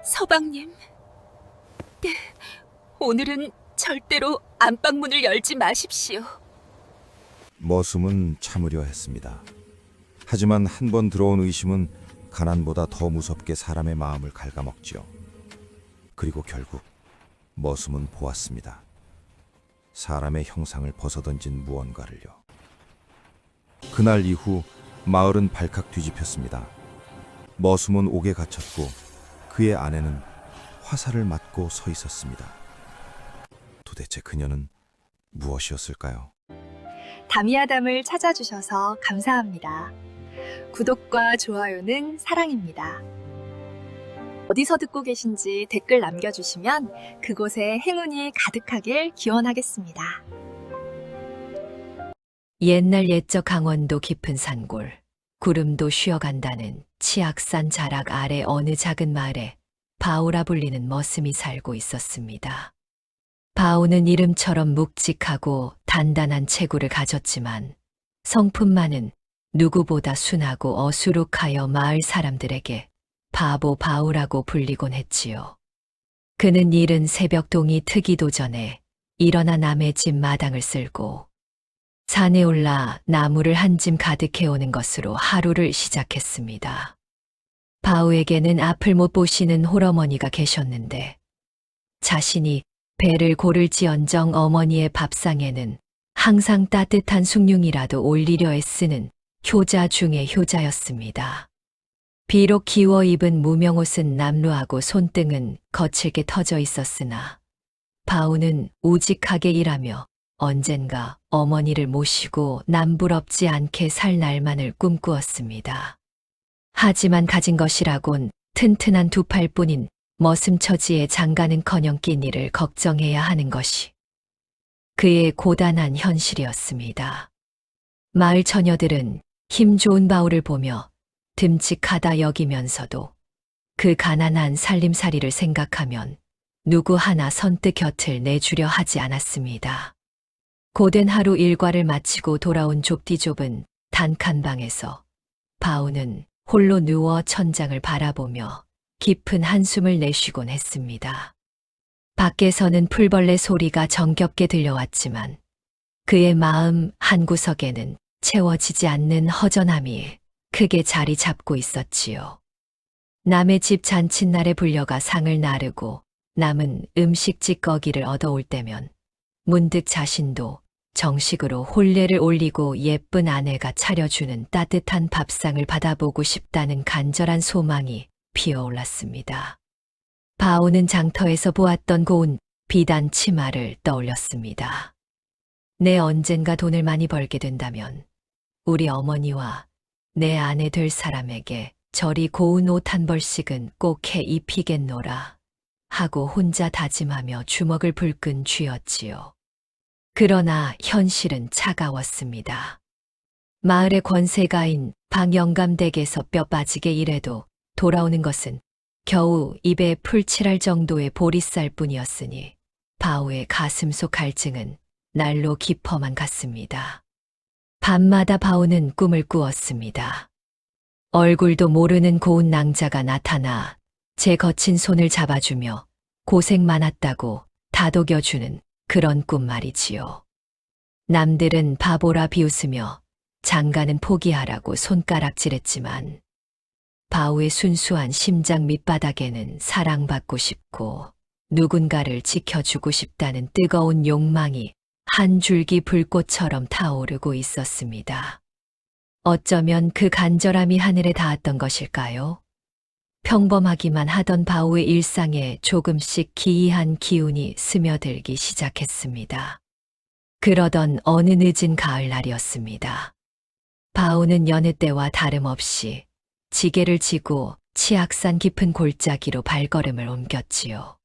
서방님, 네, 오늘은 절대로 안방문을 열지 마십시오. 머슴은 참으려 했습니다. 하지만 한 번 들어온 의심은 가난보다 더 무섭게 사람의 마음을 갉아먹지요. 그리고 결국 머슴은 보았습니다. 사람의 형상을 벗어던진 무언가를요. 그날 이후 마을은 발칵 뒤집혔습니다. 머슴은 옥에 갇혔고 그의 아내는 화살을 맞고 서 있었습니다. 도대체 그녀는 무엇이었을까요? 담이아담을 찾아주셔서 감사합니다. 구독과 좋아요는 사랑입니다. 어디서 듣고 계신지 댓글 남겨주시면 그곳에 행운이 가득하길 기원하겠습니다. 옛날 옛적 강원도 깊은 산골, 구름도 쉬어간다는 치악산 자락 아래 어느 작은 마을에 바오라 불리는 머슴이 살고 있었습니다. 바오는 이름처럼 묵직하고 단단한 체구를 가졌지만 성품만은 누구보다 순하고 어수룩하여 마을 사람들에게 바보 바오라고 불리곤 했지요. 그는 이른 새벽동이 트기도 전에 일어나 남의 집 마당을 쓸고 산에 올라 나무를 한 짐 가득 해오는 것으로 하루를 시작했습니다. 바오에게는 앞을 못 보시는 홀어머니가 계셨는데 자신이 배를 고를지언정 어머니의 밥상에는 항상 따뜻한 숭늉이라도 올리려 애쓰는 효자 중의 효자였습니다. 비록 기워 입은 무명옷은 남루하고 손등은 거칠게 터져 있었으나 바오는 우직하게 일하며 언젠가 어머니를 모시고 남부럽지 않게 살 날만을 꿈꾸었습니다. 하지만 가진 것이라곤 튼튼한 두 팔뿐인 머슴처지에 장가는커녕 끼니를 걱정해야 하는 것이 그의 고단한 현실이었습니다. 마을 처녀들은 힘 좋은 바오를 보며 듬직하다 여기면서도 그 가난한 살림살이를 생각하면 누구 하나 선뜻 곁을 내주려 하지 않았습니다. 고된 하루 일과를 마치고 돌아온 좁디 좁은 단칸방에서 바오는 홀로 누워 천장을 바라보며 깊은 한숨을 내쉬곤 했습니다. 밖에서는 풀벌레 소리가 정겹게 들려왔지만 그의 마음 한구석에는 채워지지 않는 허전함이 크게 자리 잡고 있었지요. 남의 집 잔칫날에 불려가 상을 나르고 남은 음식 찌꺼기를 얻어올 때면 문득 자신도 정식으로 혼례를 올리고 예쁜 아내가 차려주는 따뜻한 밥상을 받아보고 싶다는 간절한 소망이 피어올랐습니다. 바오는 장터에서 보았던 고운 비단 치마를 떠올렸습니다. 내 언젠가 돈을 많이 벌게 된다면 우리 어머니와 내 아내 될 사람에게 저리 고운 옷 한 벌씩은 꼭 해 입히겠노라 하고 혼자 다짐하며 주먹을 불끈 쥐었지요. 그러나 현실은 차가웠습니다. 마을의 권세가인 방영감댁에서 뼈 빠지게 일해도 돌아오는 것은 겨우 입에 풀 칠할 정도의 보리쌀 뿐이었으니 바오의 가슴속 갈증은 날로 깊어만 갔습니다. 밤마다 바오는 꿈을 꾸었습니다. 얼굴도 모르는 고운 낭자가 나타나 제 거친 손을 잡아주며 고생 많았다고 다독여주는 그런 꿈 말이지요. 남들은 바보라 비웃으며 장가는 포기하라고 손가락질했지만 바오의 순수한 심장 밑바닥에는 사랑받고 싶고 누군가를 지켜주고 싶다는 뜨거운 욕망이 한 줄기 불꽃처럼 타오르고 있었습니다. 어쩌면 그 간절함이 하늘에 닿았던 것일까요? 평범하기만 하던 바오의 일상에 조금씩 기이한 기운이 스며들기 시작했습니다. 그러던 어느 늦은 가을날이었습니다. 바오는 여느 때와 다름없이 지게를 지고 치악산 깊은 골짜기로 발걸음을 옮겼지요.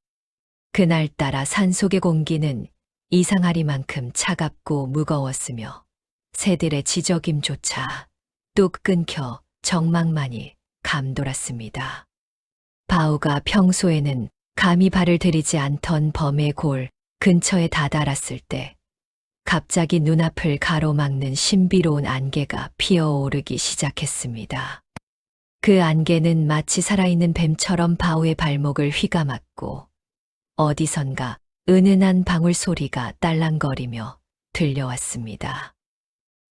그날따라 산속의 공기는 이상하리만큼 차갑고 무거웠으며 새들의 지저김조차 뚝 끊겨 정막만이 감돌았습니다. 바오가 평소에는 감히 발을 들이지 않던 범의 골 근처에 다다랐을 때 갑자기 눈앞을 가로막는 신비로운 안개가 피어오르기 시작했습니다. 그 안개는 마치 살아있는 뱀처럼 바오의 발목을 휘감았고 어디선가 은은한 방울 소리가 딸랑거리며 들려왔습니다.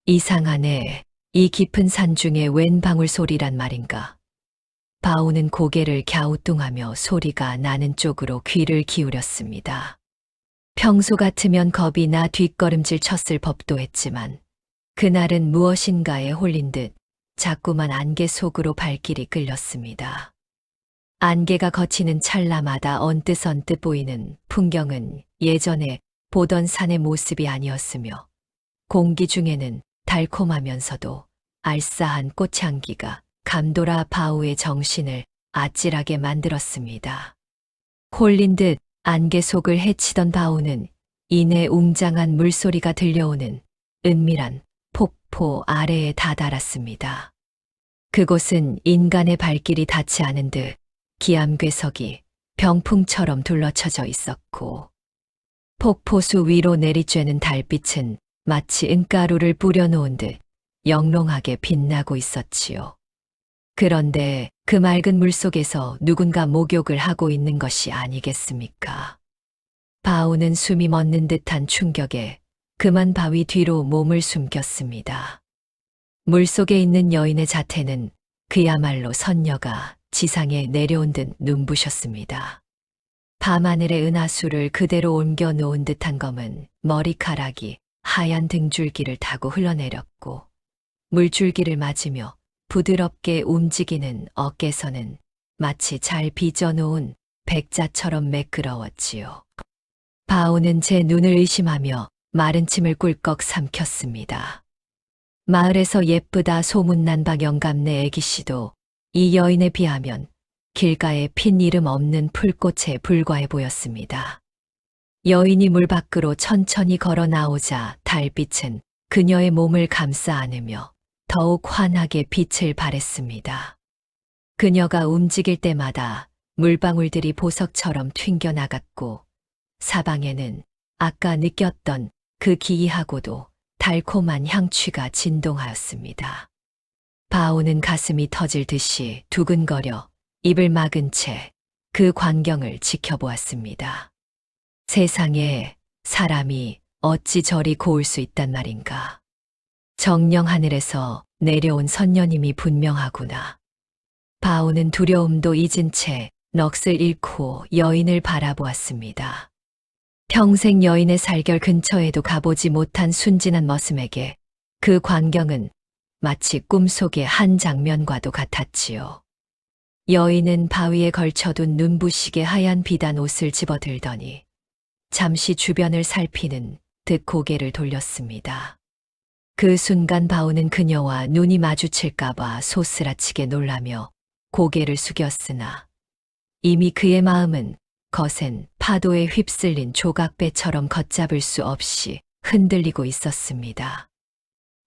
이상하네. 이 깊은 산 중에 웬 방울 소리란 말인가. 바오는 고개를 갸우뚱하며 소리가 나는 쪽으로 귀를 기울였습니다. 평소 같으면 겁이 나 뒷걸음질 쳤을 법도 했지만 그날은 무엇인가에 홀린 듯 자꾸만 안개 속으로 발길이 끌렸습니다. 안개가 걷히는 찰나마다 언뜻언뜻 보이는 풍경은 예전에 보던 산의 모습이 아니었으며 공기 중에는 달콤하면서도 알싸한 꽃향기가 감돌아 바오의 정신을 아찔하게 만들었습니다. 홀린 듯 안개 속을 헤치던 바오는 이내 웅장한 물소리가 들려오는 은밀한 폭포 아래에 다다랐습니다. 그곳은 인간의 발길이 닿지 않은 듯 기암괴석이 병풍처럼 둘러쳐져 있었고 폭포수 위로 내리쬐는 달빛은 마치 은가루를 뿌려놓은 듯 영롱하게 빛나고 있었지요. 그런데 그 맑은 물속에서 누군가 목욕을 하고 있는 것이 아니겠습니까? 바오는 숨이 멎는 듯한 충격에 그만 바위 뒤로 몸을 숨겼습니다. 물속에 있는 여인의 자태는 그야말로 선녀가 지상에 내려온 듯 눈부셨습니다. 밤하늘의 은하수를 그대로 옮겨 놓은 듯한 검은 머리카락이 하얀 등줄기를 타고 흘러내렸고 물줄기를 맞으며 부드럽게 움직이는 어깨선은 마치 잘 빚어놓은 백자처럼 매끄러웠지요. 바오는 제 눈을 의심하며 마른 침을 꿀꺽 삼켰습니다. 마을에서 예쁘다 소문난 박영감네 애기씨도 이 여인에 비하면 길가에 핀 이름 없는 풀꽃에 불과해 보였습니다. 여인이 물 밖으로 천천히 걸어 나오자 달빛은 그녀의 몸을 감싸 안으며 더욱 환하게 빛을 발했습니다. 그녀가 움직일 때마다 물방울들이 보석처럼 튕겨나갔고 사방에는 아까 느꼈던 그 기이하고도 달콤한 향취가 진동하였습니다. 바오는 가슴이 터질 듯이 두근거려 입을 막은 채 그 광경을 지켜보았습니다. 세상에 사람이 어찌 저리 고울 수 있단 말인가. 정령 하늘에서 내려온 선녀님이 분명하구나. 바오는 두려움도 잊은 채 넋을 잃고 여인을 바라보았습니다. 평생 여인의 살결 근처에도 가보지 못한 순진한 머슴에게 그 광경은 마치 꿈속의 한 장면과도 같았지요. 여인은 바위에 걸쳐둔 눈부시게 하얀 비단 옷을 집어들더니 잠시 주변을 살피는 듯 고개를 돌렸습니다. 그 순간 바오는 그녀와 눈이 마주칠까봐 소스라치게 놀라며 고개를 숙였으나 이미 그의 마음은 거센 파도에 휩쓸린 조각배처럼 걷잡을 수 없이 흔들리고 있었습니다.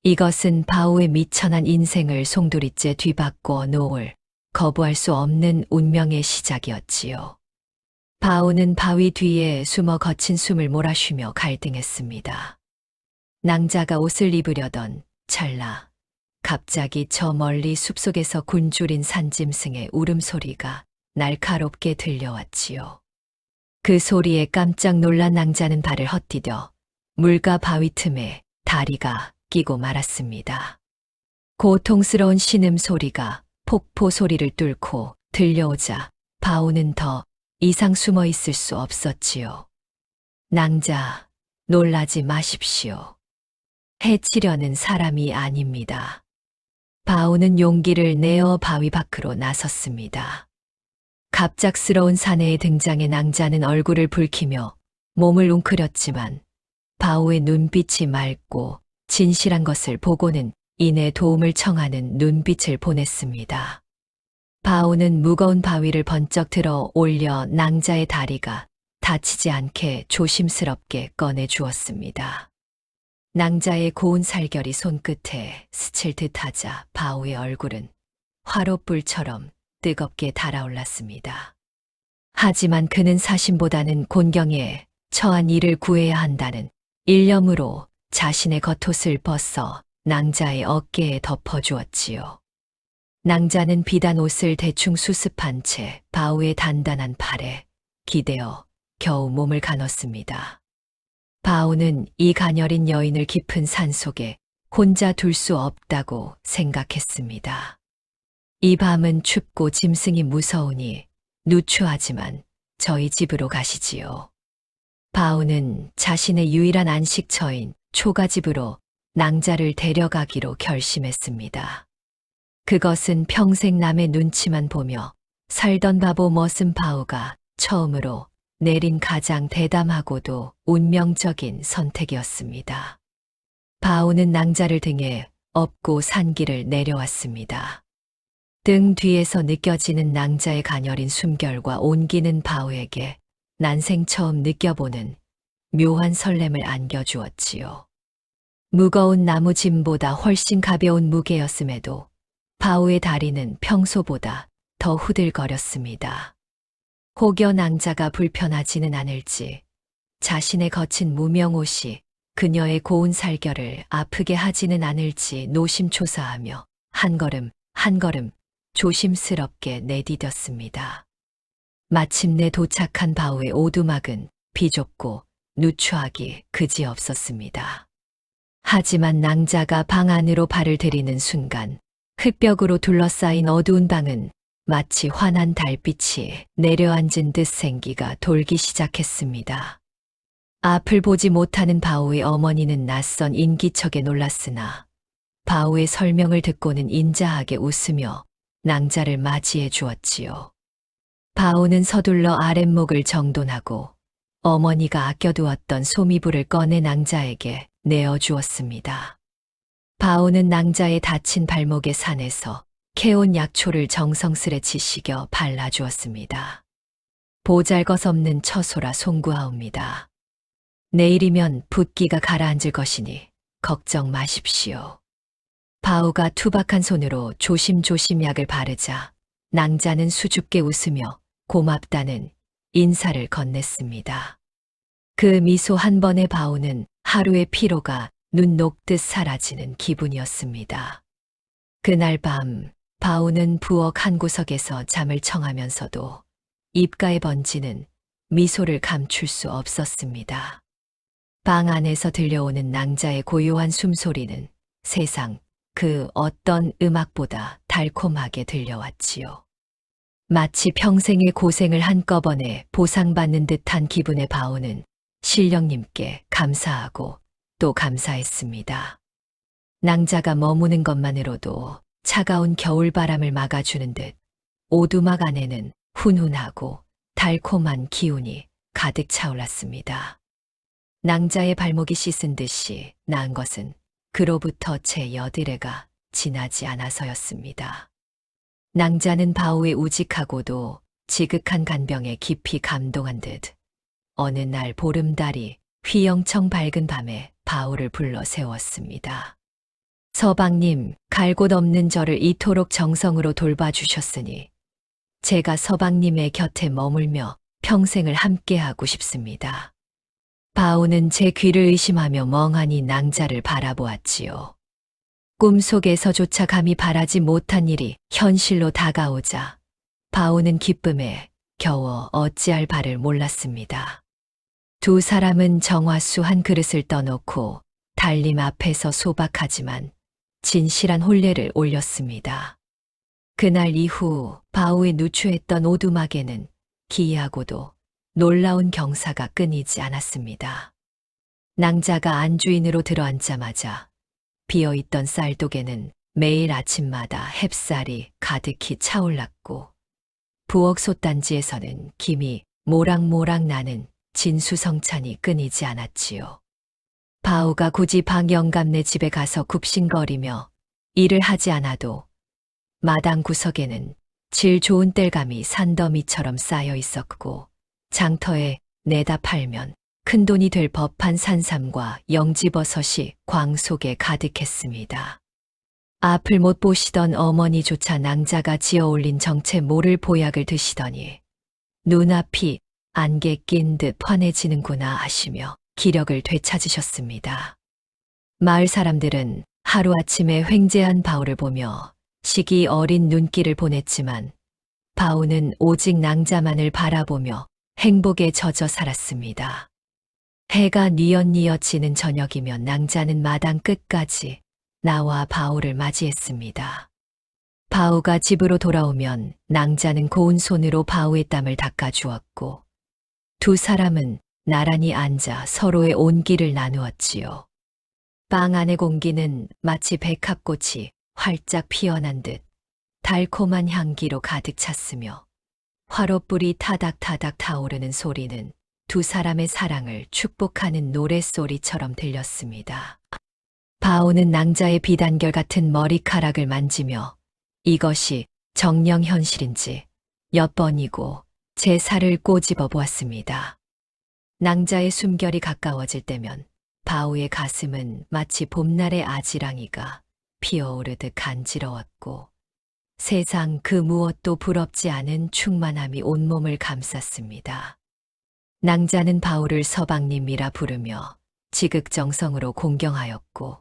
이것은 바오의 미천한 인생을 송두리째 뒤바꿔 놓을 거부할 수 없는 운명의 시작이었지요. 바오는 바위 뒤에 숨어 거친 숨을 몰아쉬며 갈등했습니다. 낭자가 옷을 입으려던 찰나 갑자기 저 멀리 숲속에서 굶주린 산짐승의 울음소리가 날카롭게 들려왔지요. 그 소리에 깜짝 놀란 낭자는 발을 헛디뎌 물과 바위 틈에 다리가 끼고 말았습니다. 고통스러운 신음소리가 폭포 소리를 뚫고 들려오자 바오는 더 이상 숨어 있을 수 없었지요. 낭자, 놀라지 마십시오. 해치려는 사람이 아닙니다. 바오는 용기를 내어 바위 밖으로 나섰습니다. 갑작스러운 사내의 등장에 낭자는 얼굴을 붉히며 몸을 웅크렸지만 바오의 눈빛이 맑고 진실한 것을 보고는 이내 도움을 청하는 눈빛을 보냈습니다. 바오는 무거운 바위를 번쩍 들어 올려 낭자의 다리가 다치지 않게 조심스럽게 꺼내 주었습니다. 낭자의 고운 살결이 손끝에 스칠 듯하자 바오의 얼굴은 화롯불처럼 뜨겁게 달아올랐습니다. 하지만 그는 사심보다는 곤경에 처한 이를 구해야 한다는 일념으로 자신의 겉옷을 벗어 낭자의 어깨에 덮어주었지요. 낭자는 비단 옷을 대충 수습한 채 바우의 단단한 팔에 기대어 겨우 몸을 가눴습니다. 바우는 이 가녀린 여인을 깊은 산속에 혼자 둘 수 없다고 생각했습니다. 이 밤은 춥고 짐승이 무서우니 누추하지만 저희 집으로 가시지요. 바우는 자신의 유일한 안식처인 초가집으로 낭자를 데려가기로 결심했습니다. 그것은 평생 남의 눈치만 보며 살던 바보 머슴 바우가 처음으로 내린 가장 대담하고도 운명적인 선택이었습니다. 바우는 낭자를 등에 업고 산길을 내려왔습니다. 등 뒤에서 느껴지는 낭자의 가녀린 숨결과 온기는 바우에게 난생 처음 느껴보는 묘한 설렘을 안겨주었지요. 무거운 나무 짐보다 훨씬 가벼운 무게였음에도 바우의 다리는 평소보다 더 후들거렸습니다. 혹여 낭자가 불편하지는 않을지 자신의 거친 무명옷이 그녀의 고운 살결을 아프게 하지는 않을지 노심초사하며 한 걸음 한 걸음 조심스럽게 내디뎠습니다. 마침내 도착한 바우의 오두막은 비좁고 누추하기 그지없었습니다. 하지만 낭자가 방 안으로 발을 들이는 순간 흙벽으로 둘러싸인 어두운 방은 마치 환한 달빛이 내려앉은 듯 생기가 돌기 시작했습니다. 앞을 보지 못하는 바우의 어머니는 낯선 인기척에 놀랐으나 바우의 설명을 듣고는 인자하게 웃으며 낭자를 맞이해 주었지요. 바우는 서둘러 아랫목을 정돈하고 어머니가 아껴두었던 소미불을 꺼내 낭자에게 내어주었습니다. 바우는 낭자의 다친 발목에 산에서 캐온 약초를 정성스레 지시겨 발라주었습니다. 보잘것없는 처소라 송구하옵니다. 내일이면 붓기가 가라앉을 것이니 걱정 마십시오. 바우가 투박한 손으로 조심조심 약을 바르자 낭자는 수줍게 웃으며 고맙다는 인사를 건넸습니다. 그 미소 한 번에 바우는 하루의 피로가 눈 녹듯 사라지는 기분이었습니다. 그날 밤 바우는 부엌 한 구석에서 잠을 청하면서도 입가에 번지는 미소를 감출 수 없었습니다. 방 안에서 들려오는 낭자의 고요한 숨소리는 세상 그 어떤 음악보다 달콤하게 들려왔지요. 마치 평생의 고생을 한꺼번에 보상받는 듯한 기분의 바우는 신령님께 감사하고 또 감사했습니다. 낭자가 머무는 것만으로도 차가운 겨울바람을 막아주는 듯 오두막 안에는 훈훈하고 달콤한 기운이 가득 차올랐습니다. 낭자의 발목이 씻은 듯이 나은 것은 그로부터 채 여드레가 지나지 않아서였습니다. 낭자는 바우의 우직하고도 지극한 간병에 깊이 감동한 듯 어느 날 보름달이 휘영청 밝은 밤에 바우를 불러 세웠습니다. 서방님, 갈 곳 없는 저를 이토록 정성으로 돌봐주셨으니 제가 서방님의 곁에 머물며 평생을 함께하고 싶습니다. 바우는 제 귀를 의심하며 멍하니 낭자를 바라보았지요. 꿈속에서조차 감히 바라지 못한 일이 현실로 다가오자 바우는 기쁨에 겨워 어찌할 바를 몰랐습니다. 두 사람은 정화수 한 그릇을 떠놓고 달림 앞에서 소박하지만 진실한 혼례를 올렸습니다. 그날 이후 바우의 누추했던 오두막에는 기이하고도 놀라운 경사가 끊이지 않았습니다. 낭자가 안주인으로 들어앉자마자 비어있던 쌀독에는 매일 아침마다 햅쌀이 가득히 차올랐고 부엌 솥단지에서는 김이 모락모락 나는 진수성찬이 끊이지 않았지요. 바우가 굳이 방 영감네 집에 가서 굽신거리며 일을 하지 않아도 마당 구석에는 질 좋은 땔감이 산더미처럼 쌓여 있었고 장터에 내다 팔면 큰돈이 될 법한 산삼과 영지버섯이 광 속에 가득했습니다. 앞을 못 보시던 어머니조차 낭자가 지어올린 정체 모를 보약을 드시더니 눈앞이 안개 낀 듯 환해지는구나 하시며 기력을 되찾으셨습니다. 마을 사람들은 하루아침에 횡재한 바울을 보며 시기 어린 눈길을 보냈지만 바오는 오직 낭자만을 바라보며 행복에 젖어 살았습니다. 해가 뉘엿뉘엿 지는 저녁이면 낭자는 마당 끝까지 나와 바오를 맞이했습니다. 바오가 집으로 돌아오면 낭자는 고운 손으로 바오의 땀을 닦아주었고 두 사람은 나란히 앉아 서로의 온기를 나누었지요. 방 안의 공기는 마치 백합꽃이 활짝 피어난 듯 달콤한 향기로 가득 찼으며 화롯불이 타닥타닥 타오르는 소리는 두 사람의 사랑을 축복하는 노랫소리처럼 들렸습니다. 바오는 낭자의 비단결 같은 머리카락을 만지며 이것이 정령 현실인지 몇 번이고 제 살을 꼬집어 보았습니다. 낭자의 숨결이 가까워질 때면 바오의 가슴은 마치 봄날의 아지랑이가 피어오르듯 간지러웠고 세상 그 무엇도 부럽지 않은 충만함이 온몸을 감쌌습니다. 낭자는 바오를 서방님이라 부르며 지극정성으로 공경하였고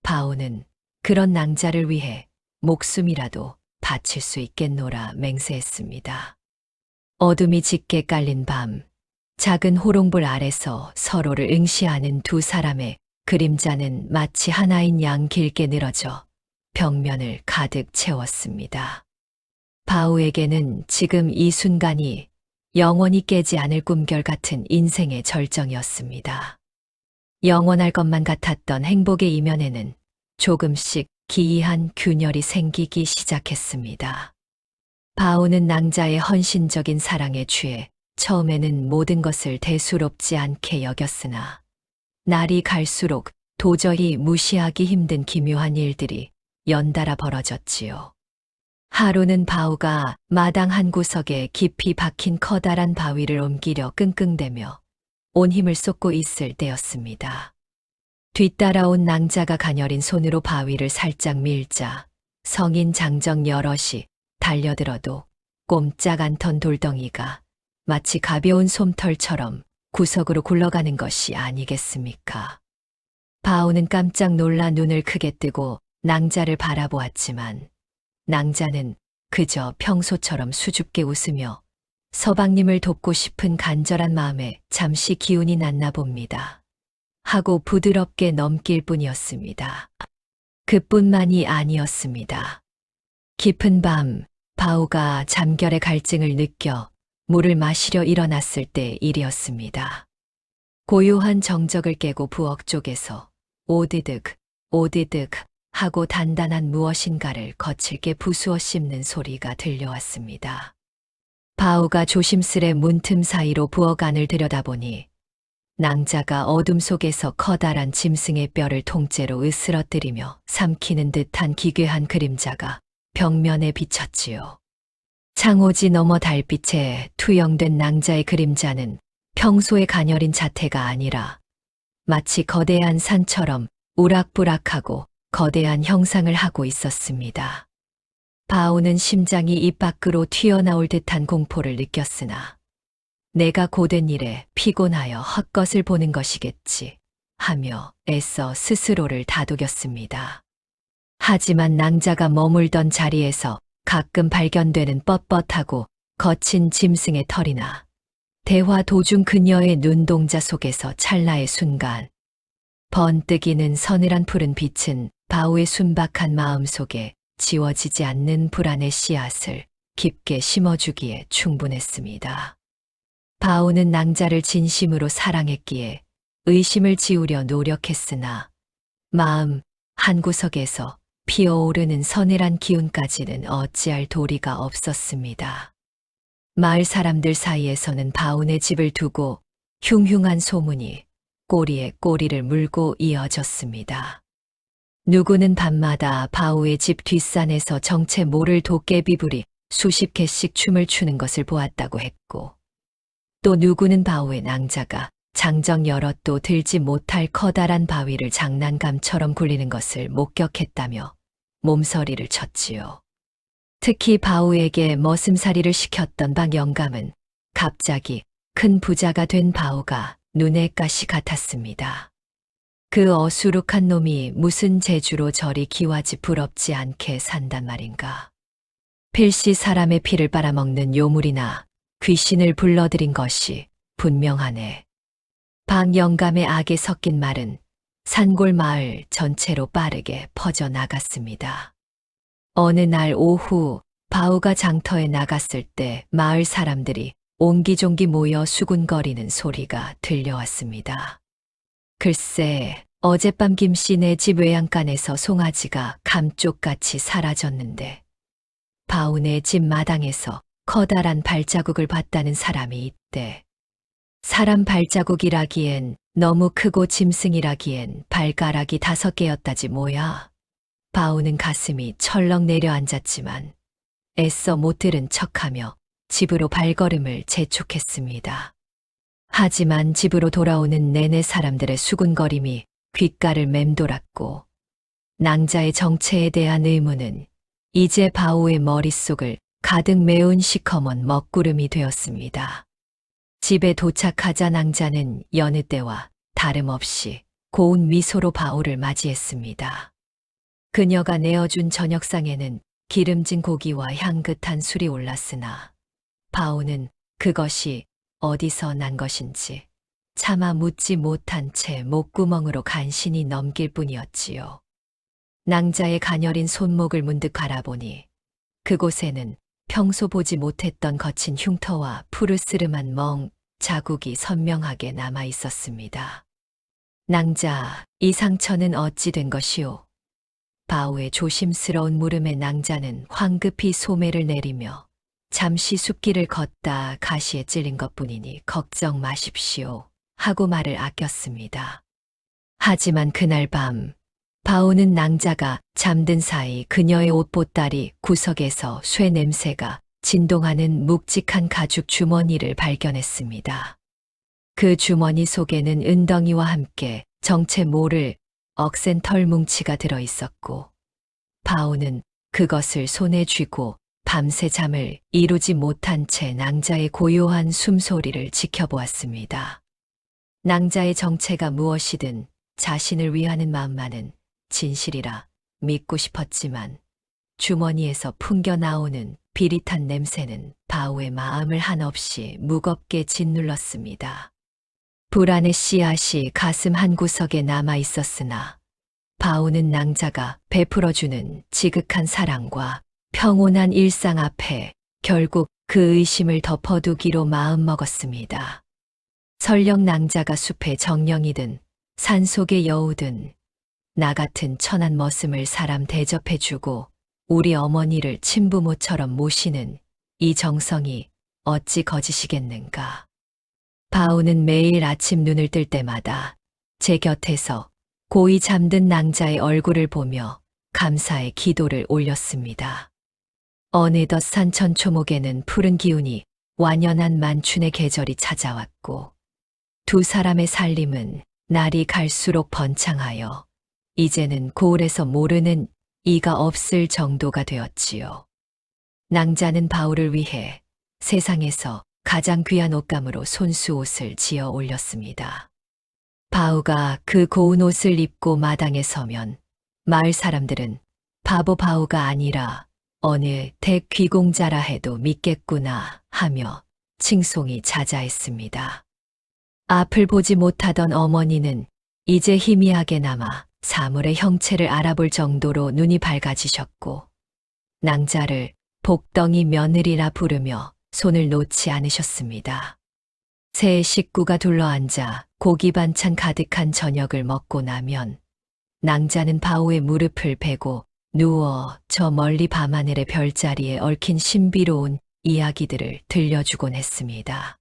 바오는 그런 낭자를 위해 목숨이라도 바칠 수 있겠노라 맹세했습니다. 어둠이 짙게 깔린 밤, 작은 호롱불 아래서 서로를 응시하는 두 사람의 그림자는 마치 하나인 양 길게 늘어져 벽면을 가득 채웠습니다. 바오에게는 지금 이 순간이 영원히 깨지 않을 꿈결 같은 인생의 절정이었습니다. 영원할 것만 같았던 행복의 이면에는 조금씩 기이한 균열이 생기기 시작했습니다. 바오는 낭자의 헌신적인 사랑에 취해 처음에는 모든 것을 대수롭지 않게 여겼으나 날이 갈수록 도저히 무시하기 힘든 기묘한 일들이 연달아 벌어졌지요. 하루는 바오가 마당 한 구석에 깊이 박힌 커다란 바위를 옮기려 끙끙대며 온 힘을 쏟고 있을 때였습니다. 뒤따라온 낭자가 가녀린 손으로 바위를 살짝 밀자 성인 장정 여럿이 달려들어도 꼼짝 않던 돌덩이가 마치 가벼운 솜털처럼 구석으로 굴러가는 것이 아니겠습니까? 바오는 깜짝 놀라 눈을 크게 뜨고 낭자를 바라보았지만 낭자는 그저 평소처럼 수줍게 웃으며 서방님을 돕고 싶은 간절한 마음에 잠시 기운이 났나 봅니다. 하고 부드럽게 넘길 뿐이었습니다. 그뿐만이 아니었습니다. 깊은 밤 바오가 잠결의 갈증을 느껴 물을 마시려 일어났을 때 일이었습니다. 고요한 정적을 깨고 부엌 쪽에서 오드득 오드득 하고 단단한 무엇인가를 거칠게 부수어 씹는 소리가 들려왔습니다. 바오가 조심스레 문틈 사이로 부엌 안을 들여다보니 낭자가 어둠 속에서 커다란 짐승의 뼈를 통째로 으스러뜨리며 삼키는 듯한 기괴한 그림자가 벽면에 비쳤지요. 창호지 너머 달빛에 투영된 낭자의 그림자는 평소의 가녀린 자태가 아니라 마치 거대한 산처럼 우락부락하고 거대한 형상을 하고 있었습니다. 바오는 심장이 입 밖으로 튀어나올 듯한 공포를 느꼈으나 내가 고된 일에 피곤하여 헛것을 보는 것이겠지 하며 애써 스스로를 다독였습니다. 하지만 낭자가 머물던 자리에서 가끔 발견되는 뻣뻣하고 거친 짐승의 털이나 대화 도중 그녀의 눈동자 속에서 찰나의 순간 번뜩이는 서늘한 푸른 빛은 바오의 순박한 마음 속에 지워지지 않는 불안의 씨앗을 깊게 심어주기에 충분했습니다. 바오는 낭자를 진심으로 사랑했기에 의심을 지우려 노력했으나 마음 한구석에서 피어오르는 서늘한 기운까지는 어찌할 도리가 없었습니다. 마을 사람들 사이에서는 바오네 집을 두고 흉흉한 소문이 꼬리에 꼬리를 물고 이어졌습니다. 누구는 밤마다 바오의 집 뒷산에서 정체 모를 도깨비불이 수십 개씩 춤을 추는 것을 보았다고 했고 또 누구는 바오의 낭자가 장정 여럿도 들지 못할 커다란 바위를 장난감처럼 굴리는 것을 목격했다며 몸서리를 쳤지요. 특히 바오에게 머슴살이를 시켰던 박 영감은 갑자기 큰 부자가 된 바오가 눈의 가시 같았습니다. 그 어수룩한 놈이 무슨 재주로 저리 기와지 부럽지 않게 산단 말인가. 필시 사람의 피를 빨아먹는 요물이나 귀신을 불러들인 것이 분명하네. 박영감의 악에 섞인 말은 산골 마을 전체로 빠르게 퍼져나갔습니다. 어느 날 오후 바우가 장터에 나갔을 때 마을 사람들이 옹기종기 모여 수군거리는 소리가 들려왔습니다. 글쎄, 어젯밤 김씨네 집 외양간에서 송아지가 감쪽같이 사라졌는데 바우네 집 마당에서 커다란 발자국을 봤다는 사람이 있대. 사람 발자국이라기엔 너무 크고 짐승이라기엔 발가락이 5개였다지 뭐야. 바우는 가슴이 철렁 내려앉았지만 애써 못 들은 척하며 집으로 발걸음을 재촉했습니다. 하지만 집으로 돌아오는 내내 사람들의 수군거림이 귓가를 맴돌았고 낭자의 정체에 대한 의문은 이제 바우의 머릿속을 가득 메운 시커먼 먹구름이 되었습니다. 집에 도착하자 낭자는 여느 때와 다름없이 고운 미소로 바우를 맞이했습니다. 그녀가 내어준 저녁상에는 기름진 고기와 향긋한 술이 올랐으나 바우는 그것이 어디서 난 것인지 차마 묻지 못한 채 목구멍으로 간신히 넘길 뿐이었지요. 낭자의 가녀린 손목을 문득 바라보니 그곳에는 평소 보지 못했던 거친 흉터와 푸르스름한 멍 자국이 선명하게 남아 있었습니다. 낭자, 이 상처는 어찌 된 것이오? 바우의 조심스러운 물음에 낭자는 황급히 소매를 내리며 잠시 숲길을 걷다 가시에 찔린 것뿐이니 걱정 마십시오 하고 말을 아꼈습니다. 하지만 그날 밤 바우는 낭자가 잠든 사이 그녀의 옷보따리 구석에서 쇠 냄새가 진동하는 묵직한 가죽 주머니를 발견했습니다. 그 주머니 속에는 은덩이와 함께 정체 모를 억센 털뭉치가 들어 있었고 바우는 그것을 손에 쥐고 밤새 잠을 이루지 못한 채 낭자의 고요한 숨소리를 지켜보았습니다. 낭자의 정체가 무엇이든 자신을 위하는 마음만은 진실이라 믿고 싶었지만 주머니에서 풍겨 나오는 비릿한 냄새는 바우의 마음을 한없이 무겁게 짓눌렀습니다. 불안의 씨앗이 가슴 한구석에 남아 있었으나 바우는 낭자가 베풀어주는 지극한 사랑과 평온한 일상 앞에 결국 그 의심을 덮어두기로 마음먹었습니다. 설령 낭자가 숲의 정령이든 산속의 여우든 나 같은 천한 머슴을 사람 대접해주고 우리 어머니를 친부모처럼 모시는 이 정성이 어찌 거짓이겠는가. 바우는 매일 아침 눈을 뜰 때마다 제 곁에서 고이 잠든 낭자의 얼굴을 보며 감사의 기도를 올렸습니다. 어느덧 산천 초목에는 푸른 기운이 완연한 만춘의 계절이 찾아왔고 두 사람의 살림은 날이 갈수록 번창하여 이제는 고을에서 모르는 이가 없을 정도가 되었지요. 낭자는 바우를 위해 세상에서 가장 귀한 옷감으로 손수 옷을 지어 올렸습니다. 바우가 그 고운 옷을 입고 마당에 서면 마을 사람들은 바보 바우가 아니라 어느 대귀공자라 해도 믿겠구나 하며 칭송이 자자했습니다. 앞을 보지 못하던 어머니는 이제 희미하게나마 사물의 형체를 알아볼 정도로 눈이 밝아지셨고 낭자를 복덩이 며느리라 부르며 손을 놓지 않으셨습니다. 세 식구가 둘러앉아 고기 반찬 가득한 저녁을 먹고 나면 낭자는 바우의 무릎을 베고 누워 저 멀리 밤하늘의 별자리에 얽힌 신비로운 이야기들을 들려주곤 했습니다.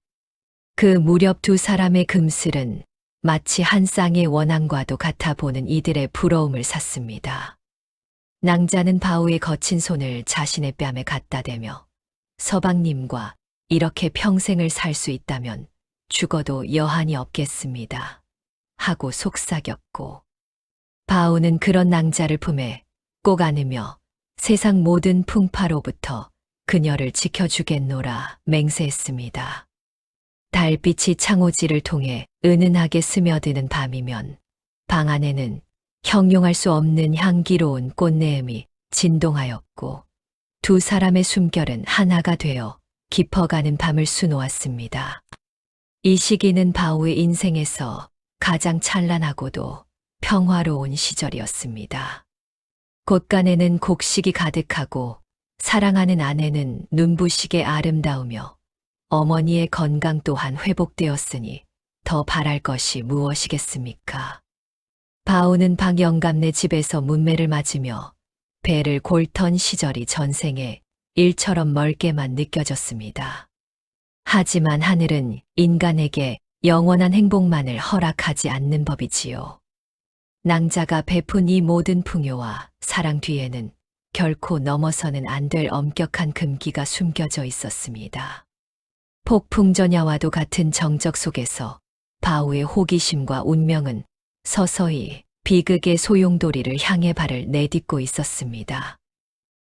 그 무렵 두 사람의 금슬은 마치 한 쌍의 원앙과도 같아 보는 이들의 부러움을 샀습니다. 낭자는 바우의 거친 손을 자신의 뺨에 갖다 대며 서방님과 이렇게 평생을 살 수 있다면 죽어도 여한이 없겠습니다. 하고 속삭였고 바우는 그런 낭자를 품에 꼭 안으며 세상 모든 풍파로부터 그녀를 지켜주겠노라 맹세했습니다. 달빛이 창호지를 통해 은은하게 스며드는 밤이면 방 안에는 형용할 수 없는 향기로운 꽃내음이 진동하였고 두 사람의 숨결은 하나가 되어 깊어가는 밤을 수놓았습니다. 이 시기는 바오의 인생에서 가장 찬란하고도 평화로운 시절이었습니다. 곳간에는 곡식이 가득하고 사랑하는 아내는 눈부시게 아름다우며 어머니의 건강 또한 회복되었으니 더 바랄 것이 무엇이겠습니까? 바오는 방 영감네 집에서 문매를 맞으며 배를 골턴 시절이 전생에 일처럼 멀게만 느껴졌습니다. 하지만 하늘은 인간에게 영원한 행복만을 허락하지 않는 법이지요. 낭자가 베푼 이 모든 풍요와 사랑 뒤에는 결코 넘어서는 안 될 엄격한 금기가 숨겨져 있었습니다. 폭풍전야와도 같은 정적 속에서 바오의 호기심과 운명은 서서히 비극의 소용돌이를 향해 발을 내딛고 있었습니다.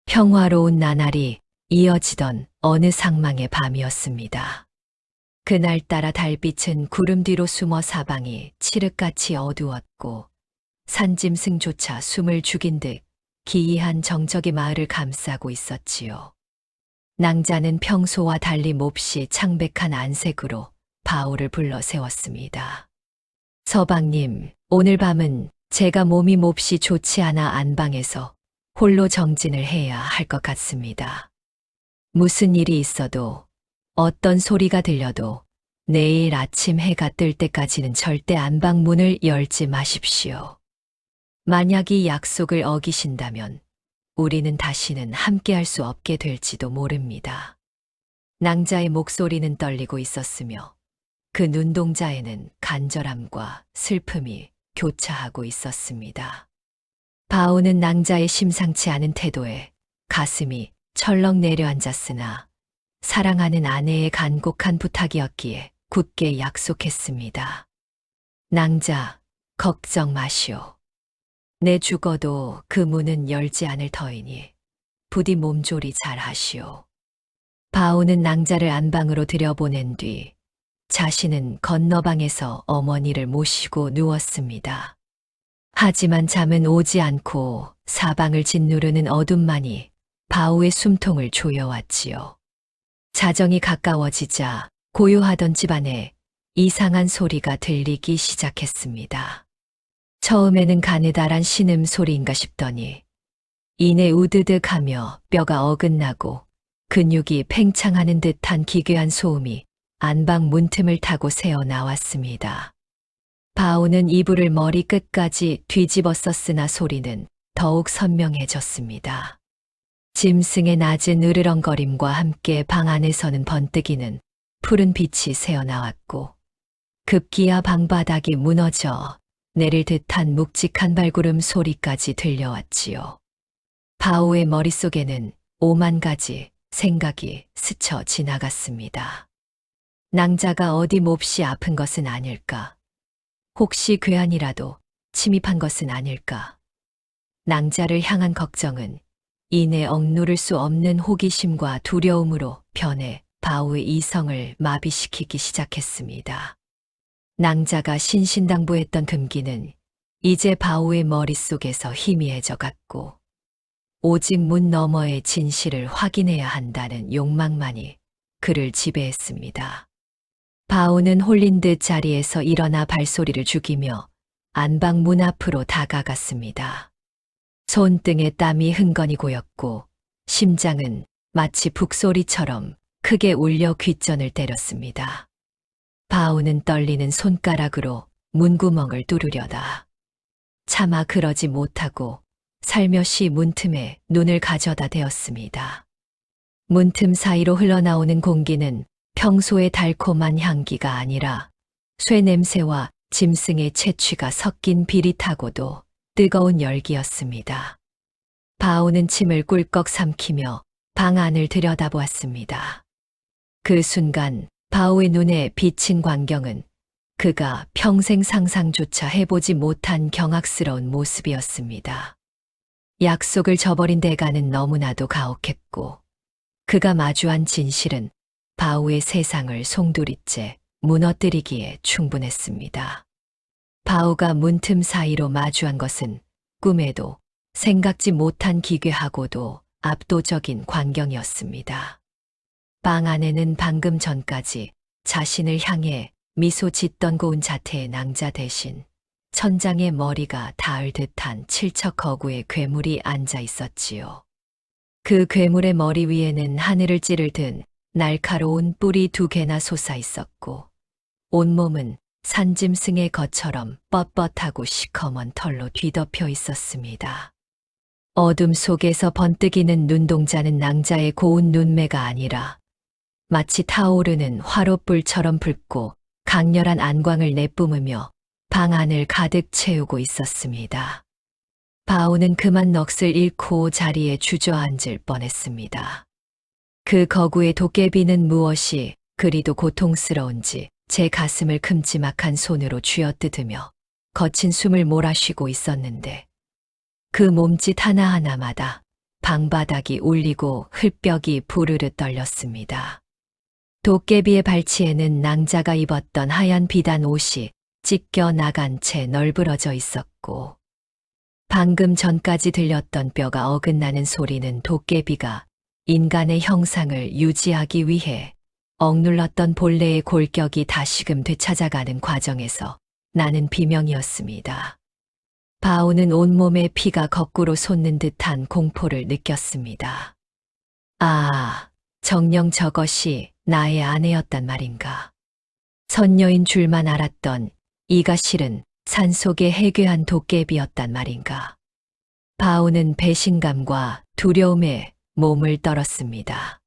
평화로운 나날이 이어지던 어느 상망의 밤이었습니다. 그날따라 달빛은 구름 뒤로 숨어 사방이 칠흑같이 어두웠고 산짐승조차 숨을 죽인 듯 기이한 정적이 마을을 감싸고 있었지요. 낭자는 평소와 달리 몹시 창백한 안색으로 바오를 불러 세웠습니다. 서방님, 오늘 밤은 제가 몸이 몹시 좋지 않아 안방에서 홀로 정진을 해야 할 것 같습니다. 무슨 일이 있어도 어떤 소리가 들려도 내일 아침 해가 뜰 때까지는 절대 안방 문을 열지 마십시오. 만약 이 약속을 어기신다면 우리는 다시는 함께할 수 없게 될지도 모릅니다. 낭자의 목소리는 떨리고 있었으며 그 눈동자에는 간절함과 슬픔이 교차하고 있었습니다. 바오는 낭자의 심상치 않은 태도에 가슴이 철렁 내려앉았으나 사랑하는 아내의 간곡한 부탁이었기에 굳게 약속했습니다. 낭자, 걱정 마시오. 내 죽어도 그 문은 열지 않을 터이니 부디 몸조리 잘 하시오. 바오는 낭자를 안방으로 들여보낸 뒤 자신은 건너방에서 어머니를 모시고 누웠습니다. 하지만 잠은 오지 않고 사방을 짓누르는 어둠만이 바오의 숨통을 조여왔지요. 자정이 가까워지자 고요하던 집안에 이상한 소리가 들리기 시작했습니다. 처음에는 가느다란 신음 소리인가 싶더니 이내 우드득하며 뼈가 어긋나고 근육이 팽창하는 듯한 기괴한 소음이 안방 문틈을 타고 새어 나왔습니다. 바오는 이불을 머리 끝까지 뒤집어 썼으나 소리는 더욱 선명해졌습니다. 짐승의 낮은 으르렁거림과 함께 방 안에서는 번뜩이는 푸른 빛이 새어나왔고 급기야 방바닥이 무너져 내릴 듯한 묵직한 발구름 소리까지 들려왔지요. 바오의 머릿속에는 오만 가지 생각이 스쳐 지나갔습니다. 낭자가 어디 몹시 아픈 것은 아닐까? 혹시 괴한이라도 침입한 것은 아닐까? 낭자를 향한 걱정은 이내 억누를 수 없는 호기심과 두려움으로 변해 바오의 이성을 마비시키기 시작했습니다. 낭자가 신신당부했던 금기는 이제 바오의 머릿속에서 희미해져 갔고 오직 문 너머의 진실을 확인해야 한다는 욕망만이 그를 지배했습니다. 바오는 홀린 듯 자리에서 일어나 발소리를 죽이며 안방 문 앞으로 다가갔습니다. 손등에 땀이 흥건히 고였고 심장은 마치 북소리처럼 크게 울려 귓전을 때렸습니다. 바오는 떨리는 손가락으로 문구멍을 뚫으려다 차마 그러지 못하고 살며시 문틈에 눈을 가져다 대었습니다. 문틈 사이로 흘러나오는 공기는 평소의 달콤한 향기가 아니라 쇠 냄새와 짐승의 채취가 섞인 비릿하고도 뜨거운 열기였습니다. 바오는 침을 꿀꺽 삼키며 방 안을 들여다보았습니다. 그 순간 바오의 눈에 비친 광경은 그가 평생 상상조차 해보지 못한 경악스러운 모습이었습니다. 약속을 저버린 대가는 너무나도 가혹했고 그가 마주한 진실은 바오의 세상을 송두리째 무너뜨리기에 충분했습니다. 바오가 문틈 사이로 마주한 것은 꿈에도 생각지 못한 기괴하고도 압도적인 광경이었습니다. 방 안에는 방금 전까지 자신을 향해 미소 짓던 고운 자태의 낭자 대신 천장에 머리가 닿을 듯한 칠척 거구의 괴물이 앉아 있었지요. 그 괴물의 머리 위에는 하늘을 찌를 든 날카로운 뿔이 2개나 솟아 있었고 온몸은 산짐승의 것처럼 뻣뻣하고 시커먼 털로 뒤덮여 있었습니다. 어둠 속에서 번뜩이는 눈동자는 낭자의 고운 눈매가 아니라 마치 타오르는 화롯불처럼 붉고 강렬한 안광을 내뿜으며 방 안을 가득 채우고 있었습니다. 바오는 그만 넋을 잃고 자리에 주저앉을 뻔했습니다. 그 거구의 도깨비는 무엇이 그리도 고통스러운지 제 가슴을 큼지막한 손으로 쥐어뜯으며 거친 숨을 몰아쉬고 있었는데 그 몸짓 하나하나마다 방바닥이 울리고 흙벽이 부르르 떨렸습니다. 도깨비의 발치에는 낭자가 입었던 하얀 비단 옷이 찢겨 나간 채 널브러져 있었고 방금 전까지 들렸던 뼈가 어긋나는 소리는 도깨비가 인간의 형상을 유지하기 위해 억눌렀던 본래의 골격이 다시금 되찾아가는 과정에서 나는 비명이었습니다. 바오는 온몸에 피가 거꾸로 솟는 듯한 공포를 느꼈습니다. 아, 정녕 저것이 나의 아내였단 말인가. 선녀인 줄만 알았던 이가 실은 산속의 해괴한 도깨비였단 말인가. 바오는 배신감과 두려움에 몸을 떨었습니다.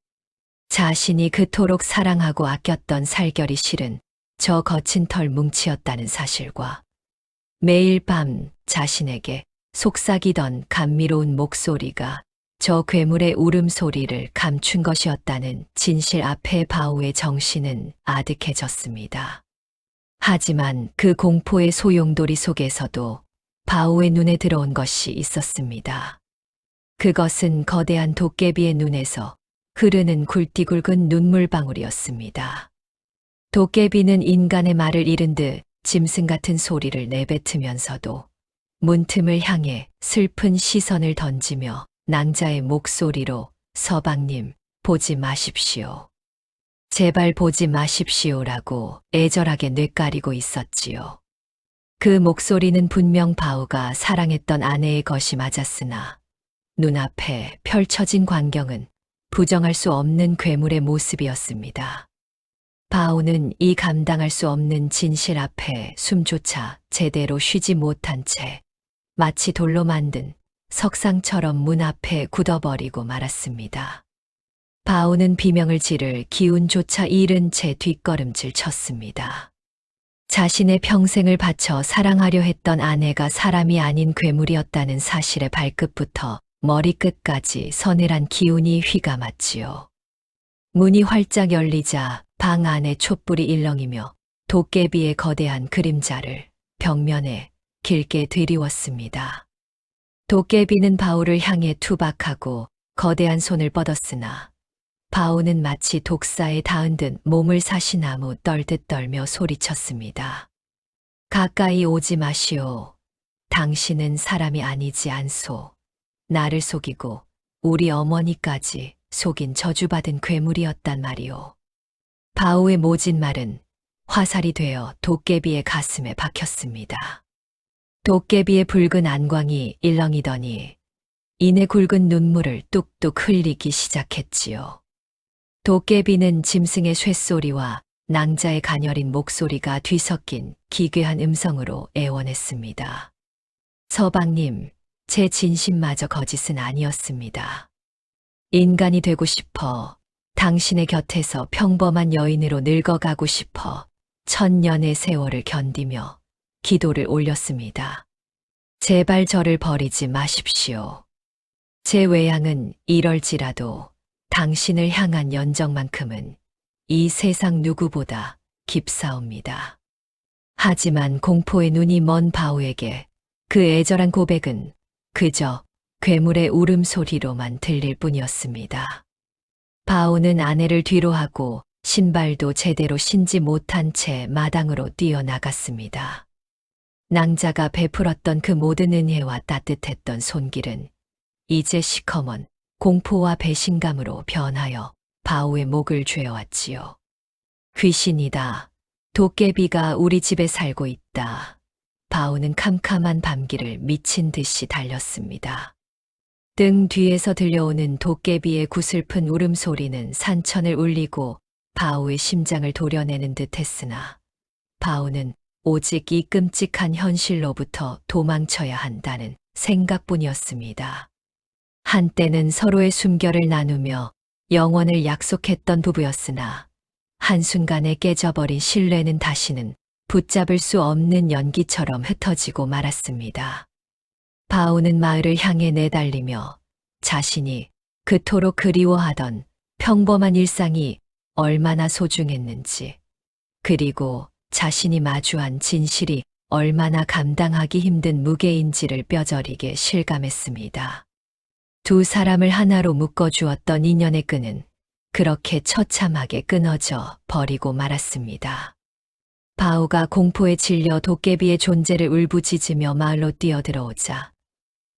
자신이 그토록 사랑하고 아꼈던 살결이 실은 저 거친 털 뭉치였다는 사실과 매일 밤 자신에게 속삭이던 감미로운 목소리가 저 괴물의 울음소리를 감춘 것이었다는 진실 앞에 바오의 정신은 아득해졌습니다. 하지만 그 공포의 소용돌이 속에서도 바오의 눈에 들어온 것이 있었습니다. 그것은 거대한 도깨비의 눈에서 흐르는 굵디굵은 눈물방울이었습니다. 도깨비는 인간의 말을 잃은 듯 짐승 같은 소리를 내뱉으면서도 문틈을 향해 슬픈 시선을 던지며 낭자의 목소리로 서방님, 보지 마십시오. 제발 보지 마십시오라고 애절하게 뇌까리고 있었지요. 그 목소리는 분명 바오가 사랑했던 아내의 것이 맞았으나 눈앞에 펼쳐진 광경은 부정할 수 없는 괴물의 모습이었습니다. 바오는 이 감당할 수 없는 진실 앞에 숨조차 제대로 쉬지 못한 채 마치 돌로 만든 석상처럼 문 앞에 굳어버리고 말았습니다. 바오는 비명을 지를 기운조차 잃은 채 뒷걸음질 쳤습니다. 자신의 평생을 바쳐 사랑하려 했던 아내가 사람이 아닌 괴물이었다는 사실의 발끝부터 머리끝까지 서늘한 기운이 휘감았지요. 문이 활짝 열리자 방 안에 촛불이 일렁이며 도깨비의 거대한 그림자를 벽면에 길게 드리웠습니다. 도깨비는 바오를 향해 투박하고 거대한 손을 뻗었으나 바오는 마치 독사에 닿은 듯 몸을 사시나무 떨듯 떨며 소리쳤습니다. 가까이 오지 마시오. 당신은 사람이 아니지 않소. 나를 속이고 우리 어머니까지 속인 저주받은 괴물이었단 말이오. 바오의 모진 말은 화살이 되어 도깨비의 가슴에 박혔습니다. 도깨비의 붉은 안광이 일렁이더니 이내 굵은 눈물을 뚝뚝 흘리기 시작했지요. 도깨비는 짐승의 쇳소리와 낭자의 가녀린 목소리가 뒤섞인 기괴한 음성으로 애원했습니다. 서방님, 제 진심마저 거짓은 아니었습니다. 인간이 되고 싶어 당신의 곁에서 평범한 여인으로 늙어가고 싶어 1000년의 세월을 견디며 기도를 올렸습니다. 제발 저를 버리지 마십시오. 제 외양은 이럴지라도 당신을 향한 연정만큼은 이 세상 누구보다 깊사옵니다. 하지만 공포의 눈이 먼 바오에게 그 애절한 고백은 그저 괴물의 울음소리로만 들릴 뿐이었습니다. 바오는 아내를 뒤로하고 신발도 제대로 신지 못한 채 마당으로 뛰어나갔습니다. 낭자가 베풀었던 그 모든 은혜와 따뜻했던 손길은 이제 시커먼 공포와 배신감으로 변하여 바오의 목을 죄어왔지요. 귀신이다. 도깨비가 우리 집에 살고 있다. 바오는 캄캄한 밤길을 미친 듯이 달렸습니다. 등 뒤에서 들려오는 도깨비의 구슬픈 울음소리는 산천을 울리고 바오의 심장을 도려내는 듯 했으나 바오는 오직 이 끔찍한 현실로부터 도망쳐야 한다는 생각뿐이었습니다. 한때는 서로의 숨결을 나누며 영원을 약속했던 부부였으나 한순간에 깨져버린 신뢰는 다시는 붙잡을 수 없는 연기처럼 흩어지고 말았습니다. 바오는 마을을 향해 내달리며 자신이 그토록 그리워하던 평범한 일상이 얼마나 소중했는지, 그리고 자신이 마주한 진실이 얼마나 감당하기 힘든 무게인지를 뼈저리게 실감했습니다. 두 사람을 하나로 묶어주었던 인연의 끈은 그렇게 처참하게 끊어져 버리고 말았습니다. 바오가 공포에 질려 도깨비의 존재를 울부짖으며 마을로 뛰어들어오자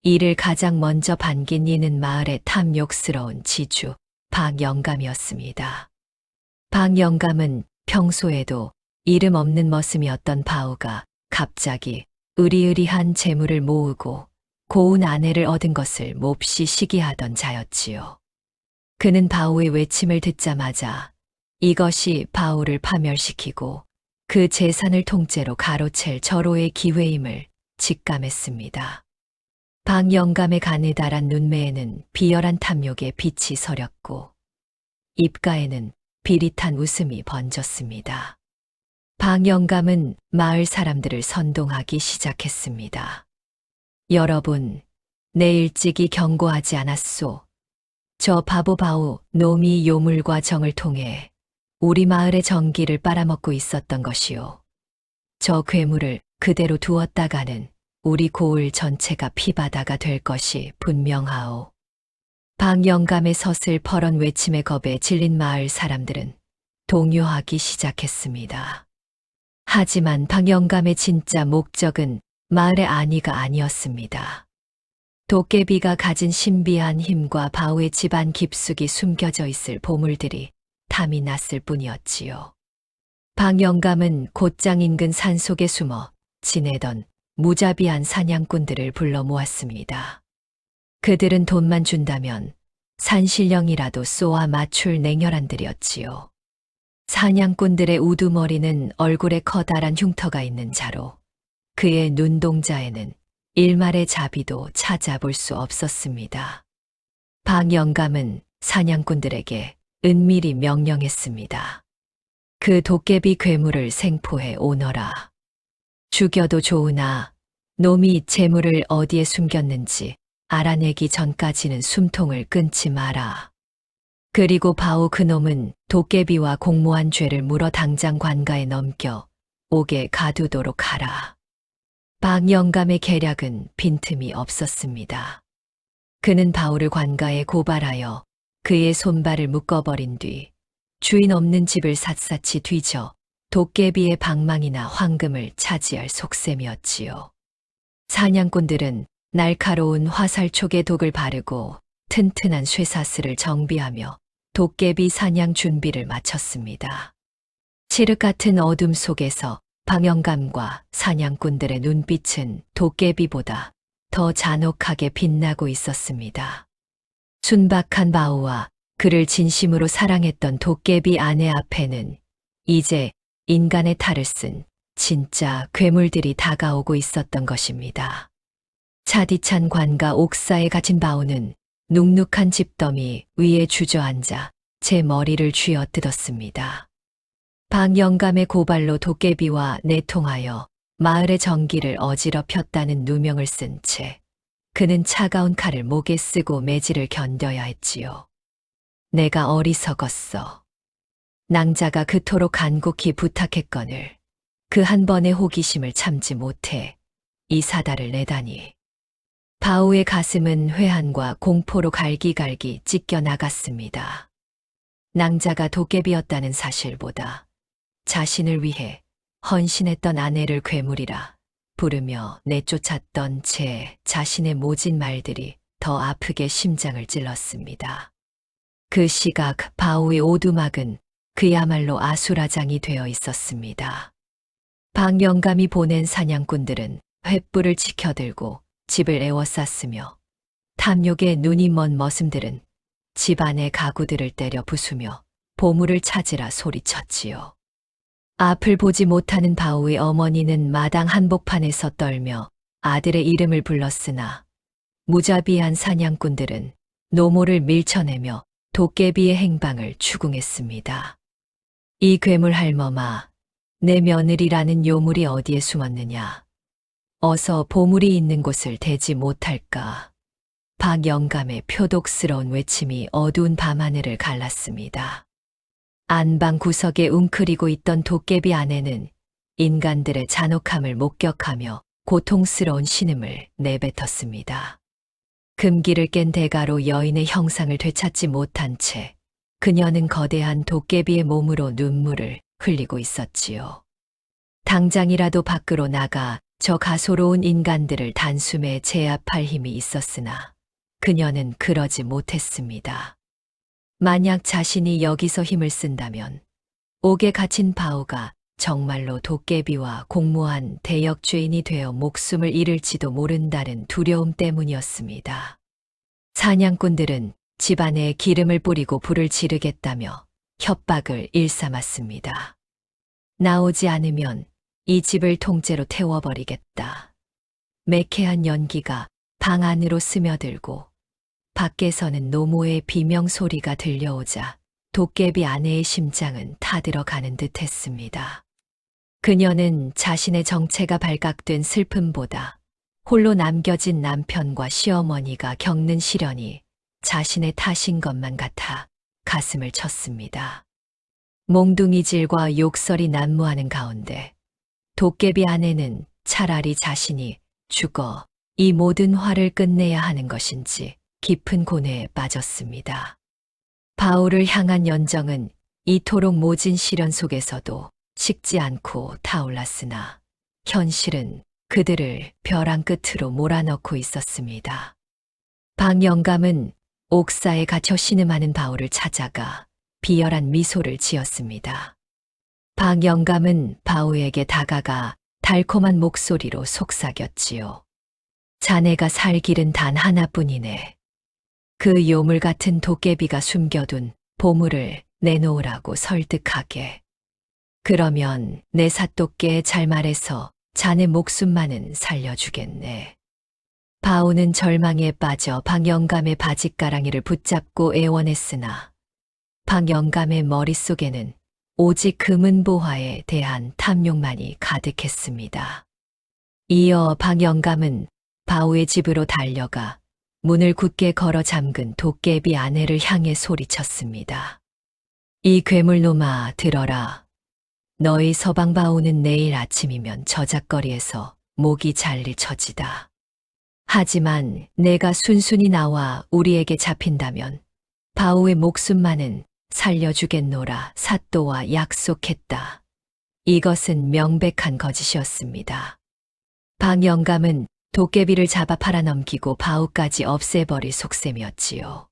이를 가장 먼저 반긴 이는 마을의 탐욕스러운 지주 박영감이었습니다. 박영감은 평소에도 이름 없는 머슴이었던 바오가 갑자기 으리으리한 재물을 모으고 고운 아내를 얻은 것을 몹시 시기하던 자였지요. 그는 바오의 외침을 듣자마자 이것이 바오를 파멸시키고 그 재산을 통째로 가로챌 절호의 기회임을 직감했습니다. 박영감의 가느다란 눈매에는 비열한 탐욕의 빛이 서렸고 입가에는 비릿한 웃음이 번졌습니다. 박영감은 마을 사람들을 선동하기 시작했습니다. 여러분, 내 일찍이 경고하지 않았소. 저 바보 바오 놈이 요물과 정을 통해 우리 마을의 정기를 빨아먹고 있었던 것이요. 저 괴물을 그대로 두었다가는 우리 고을 전체가 피바다가 될 것이 분명하오. 박영감의 서슬퍼런 외침에 겁에 질린 마을 사람들은 동요하기 시작했습니다. 하지만 박영감의 진짜 목적은 마을의 안위가 아니었습니다. 도깨비가 가진 신비한 힘과 바오의 집안 깊숙이 숨겨져 있을 보물들이 탐이 났을 뿐이었지요. 박영감은 곧장 인근 산속에 숨어 지내던 무자비한 사냥꾼들을 불러 모았습니다. 그들은 돈만 준다면 산신령이라도 쏘아 맞출 냉혈한들이었지요. 사냥꾼들의 우두머리는 얼굴에 커다란 흉터가 있는 자로 그의 눈동자에는 일말의 자비도 찾아볼 수 없었습니다. 박영감은 사냥꾼들에게 은밀히 명령했습니다. 그 도깨비 괴물을 생포해 오너라. 죽여도 좋으나 놈이 재물을 어디에 숨겼는지 알아내기 전까지는 숨통을 끊지 마라. 그리고 바오 그놈은 도깨비와 공모한 죄를 물어 당장 관가에 넘겨 옥에 가두도록 하라. 박영감의 계략은 빈틈이 없었습니다. 그는 바오를 관가에 고발하여 그의 손발을 묶어버린 뒤 주인 없는 집을 샅샅이 뒤져 도깨비의 방망이나 황금을 차지할 속셈이었지요. 사냥꾼들은 날카로운 화살촉에 독을 바르고 튼튼한 쇠사슬을 정비하며 도깨비 사냥 준비를 마쳤습니다. 칠흑 같은 어둠 속에서 박영감과 사냥꾼들의 눈빛은 도깨비보다 더 잔혹하게 빛나고 있었습니다. 순박한 바오와 그를 진심으로 사랑했던 도깨비 아내 앞에는 이제 인간의 탈을 쓴 진짜 괴물들이 다가오고 있었던 것입니다. 차디찬 관가 옥사에 갇힌 바오는 눅눅한 집더미 위에 주저앉아 제 머리를 쥐어 뜯었습니다. 박영감의 고발로 도깨비와 내통하여 마을의 정기를 어지럽혔다는 누명을 쓴 채 그는 차가운 칼을 목에 쓰고 매질을 견뎌야 했지요. 내가 어리석었어. 낭자가 그토록 간곡히 부탁했거늘 그 한 번의 호기심을 참지 못해 이 사달을 내다니. 바오의 가슴은 회한과 공포로 갈기갈기 찢겨 나갔습니다. 낭자가 도깨비였다는 사실보다 자신을 위해 헌신했던 아내를 괴물이라 부르며 내쫓았던 제 자신의 모진 말들이 더 아프게 심장을 찔렀습니다. 그 시각 바오의 오두막은 그야말로 아수라장이 되어 있었습니다. 박영감이 보낸 사냥꾼들은 횃불을 치켜들고 집을 에워쌌으며 탐욕에 눈이 먼 머슴들은 집 안의 가구들을 때려 부수며 보물을 찾으라 소리쳤지요. 앞을 보지 못하는 바오의 어머니는 마당 한복판에서 떨며 아들의 이름을 불렀으나 무자비한 사냥꾼들은 노모를 밀쳐내며 도깨비의 행방을 추궁했습니다. 이 괴물 할멈아, 내 며느리라는 요물이 어디에 숨었느냐? 어서 보물이 있는 곳을 대지 못할까? 박영감의 표독스러운 외침이 어두운 밤하늘을 갈랐습니다. 안방 구석에 웅크리고 있던 도깨비 아내는 인간들의 잔혹함을 목격하며 고통스러운 신음을 내뱉었습니다. 금기를 깬 대가로 여인의 형상을 되찾지 못한 채 그녀는 거대한 도깨비의 몸으로 눈물을 흘리고 있었지요. 당장이라도 밖으로 나가 저 가소로운 인간들을 단숨에 제압할 힘이 있었으나 그녀는 그러지 못했습니다. 만약 자신이 여기서 힘을 쓴다면 옥에 갇힌 바오가 정말로 도깨비와 공모한 대역죄인이 되어 목숨을 잃을지도 모른다는 두려움 때문이었습니다. 사냥꾼들은 집안에 기름을 뿌리고 불을 지르겠다며 협박을 일삼았습니다. 나오지 않으면 이 집을 통째로 태워버리겠다. 매캐한 연기가 방 안으로 스며들고 밖에서는 노모의 비명소리가 들려오자 도깨비 아내의 심장은 타들어가는 듯 했습니다. 그녀는 자신의 정체가 발각된 슬픔보다 홀로 남겨진 남편과 시어머니가 겪는 시련이 자신의 탓인 것만 같아 가슴을 쳤습니다. 몽둥이질과 욕설이 난무하는 가운데 도깨비 아내는 차라리 자신이 죽어 이 모든 화를 끝내야 하는 것인지 깊은 고뇌에 빠졌습니다. 바오를 향한 연정은 이토록 모진 시련 속에서도 식지 않고 타올랐으나 현실은 그들을 벼랑 끝으로 몰아넣고 있었습니다. 박영감은 옥사에 갇혀 신음하는 바오를 찾아가 비열한 미소를 지었습니다. 박영감은 바오에게 다가가 달콤한 목소리로 속삭였지요. 자네가 살 길은 단 하나뿐이네. 그 요물 같은 도깨비가 숨겨둔 보물을 내놓으라고 설득하게. 그러면 내 사또께 잘 말해서 자네 목숨만은 살려주겠네. 바오는 절망에 빠져 박영감의 바짓가랑이를 붙잡고 애원했으나 박영감의 머릿속에는 오직 금은보화에 대한 탐욕만이 가득했습니다. 이어 박영감은 바오의 집으로 달려가 문을 굳게 걸어 잠근 도깨비 아내를 향해 소리쳤습니다. 이 괴물놈아 들어라. 너희 서방 바오는 내일 아침이면 저작거리에서 목이 잘릴 처지다. 하지만 내가 순순히 나와 우리에게 잡힌다면 바오의 목숨만은 살려주겠노라 사또와 약속했다. 이것은 명백한 거짓이었습니다. 박영감은 도깨비를 잡아 팔아넘기고 바오까지 없애버릴 속셈이었지요.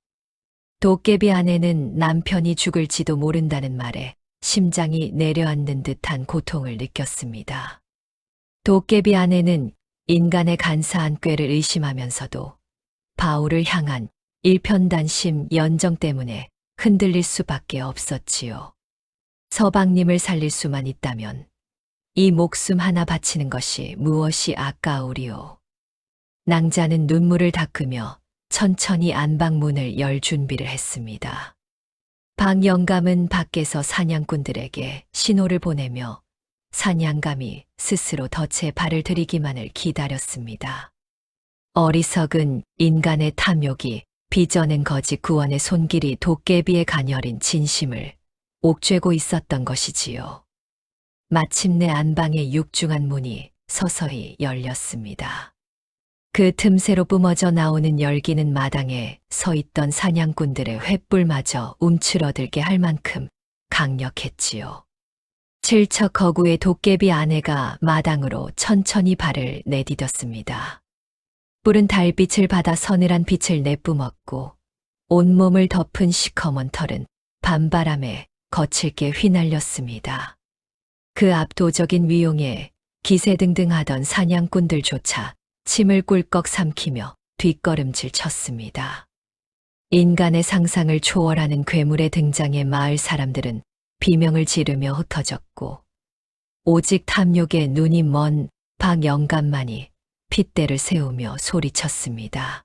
도깨비 아내는 남편이 죽을지도 모른다는 말에 심장이 내려앉는 듯한 고통을 느꼈습니다. 도깨비 아내는 인간의 간사한 꾀를 의심하면서도 바오를 향한 일편단심 연정 때문에 흔들릴 수밖에 없었지요. 서방님을 살릴 수만 있다면 이 목숨 하나 바치는 것이 무엇이 아까우리요. 낭자는 눈물을 닦으며 천천히 안방문을 열 준비를 했습니다. 박영감은 밖에서 사냥꾼들에게 신호를 보내며 사냥감이 스스로 덫에 발을 들이기만을 기다렸습니다. 어리석은 인간의 탐욕이 빚어낸 거짓 구원의 손길이 도깨비의 가녀린 진심을 옥죄고 있었던 것이지요. 마침내 안방의 육중한 문이 서서히 열렸습니다. 그 틈새로 뿜어져 나오는 열기는 마당에 서 있던 사냥꾼들의 횃불마저 움츠러들게 할 만큼 강력했지요. 칠척 거구의 도깨비 아내가 마당으로 천천히 발을 내디뎠습니다. 뿔은 달빛을 받아 서늘한 빛을 내뿜었고 온몸을 덮은 시커먼 털은 밤바람에 거칠게 휘날렸습니다. 그 압도적인 위용에 기세등등하던 사냥꾼들조차 침을 꿀꺽 삼키며 뒷걸음질 쳤습니다. 인간의 상상을 초월하는 괴물의 등장에 마을 사람들은 비명을 지르며 흩어졌고 오직 탐욕에 눈이 먼 박영감만이 핏대를 세우며 소리쳤습니다.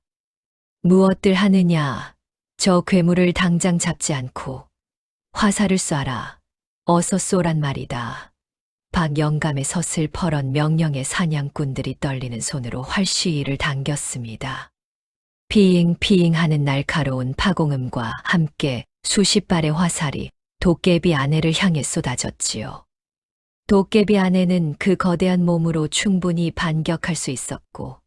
무엇들 하느냐? 저 괴물을 당장 잡지 않고 화살을 쏴라. 어서 쏘란 말이다. 박영감의 서슬퍼런 명령에 사냥꾼들이 떨리는 손으로 활시위를 당겼습니다. 피잉피잉 하는 날카로운 파공음과 함께 수십 발의 화살이 도깨비 아내를 향해 쏟아졌지요. 도깨비 아내는 그 거대한 몸으로 충분히 반격할 수 있었고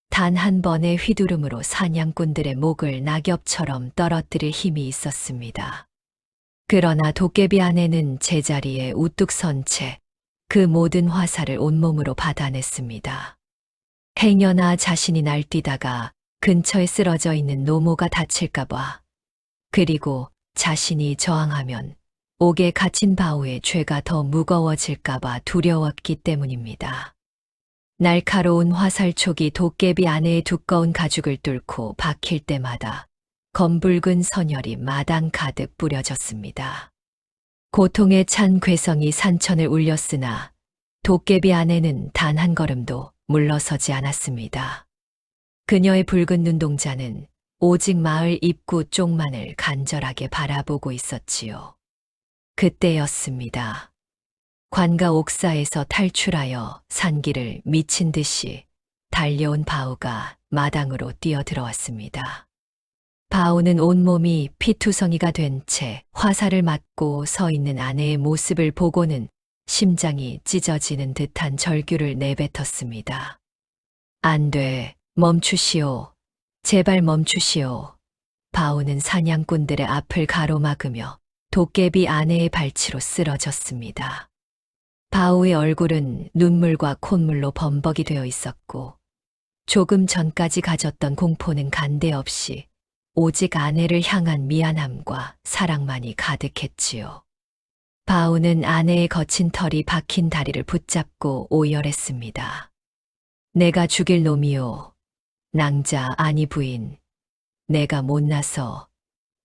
단 한 번의 휘두름으로 사냥꾼들의 목을 낙엽처럼 떨어뜨릴 힘이 있었습니다. 그러나 도깨비 아내는 제자리에 우뚝 선 채 그 모든 화살을 온몸으로 받아냈습니다. 행여나 자신이 날뛰다가 근처에 쓰러져 있는 노모가 다칠까봐 그리고 자신이 저항하면 옥에 갇힌 바오의 죄가 더 무거워질까봐 두려웠기 때문입니다. 날카로운 화살촉이 도깨비 아내의 두꺼운 가죽을 뚫고 박힐 때마다 검붉은 선혈이 마당 가득 뿌려졌습니다. 고통에 찬 괴성이 산천을 울렸으나 도깨비 아내는 단 한 걸음도 물러서지 않았습니다. 그녀의 붉은 눈동자는 오직 마을 입구 쪽만을 간절하게 바라보고 있었지요. 그때였습니다. 관가 옥사에서 탈출하여 산길을 미친 듯이 달려온 바오가 마당으로 뛰어들어왔습니다. 바오는 온몸이 피투성이가 된 채 화살을 맞고 서 있는 아내의 모습을 보고는 심장이 찢어지는 듯한 절규를 내뱉었습니다. 안 돼, 멈추시오. 제발 멈추시오. 바오는 사냥꾼들의 앞을 가로막으며 도깨비 아내의 발치로 쓰러졌습니다. 바오의 얼굴은 눈물과 콧물로 범벅이 되어 있었고 조금 전까지 가졌던 공포는 간데 없이 오직 아내를 향한 미안함과 사랑만이 가득했지요. 바오는 아내의 거친 털이 박힌 다리를 붙잡고 오열했습니다. 내가 죽일 놈이요. 낭자 아니 부인. 내가 못나서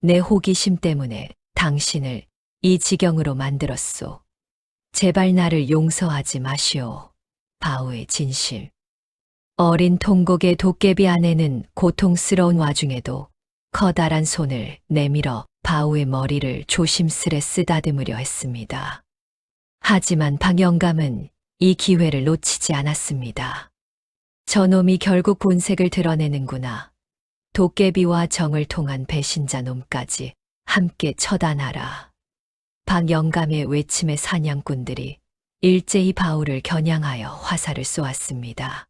내 호기심 때문에 당신을 이 지경으로 만들었소. 제발 나를 용서하지 마시오. 바오의 진실. 어린 통곡의 도깨비 아내는 고통스러운 와중에도 커다란 손을 내밀어 바오의 머리를 조심스레 쓰다듬으려 했습니다. 하지만 박영감은 이 기회를 놓치지 않았습니다. 저놈이 결국 본색을 드러내는구나. 도깨비와 정을 통한 배신자 놈까지 함께 처단하라. 박영감의 외침에 사냥꾼들이 일제히 바오를 겨냥하여 화살을 쏘았습니다.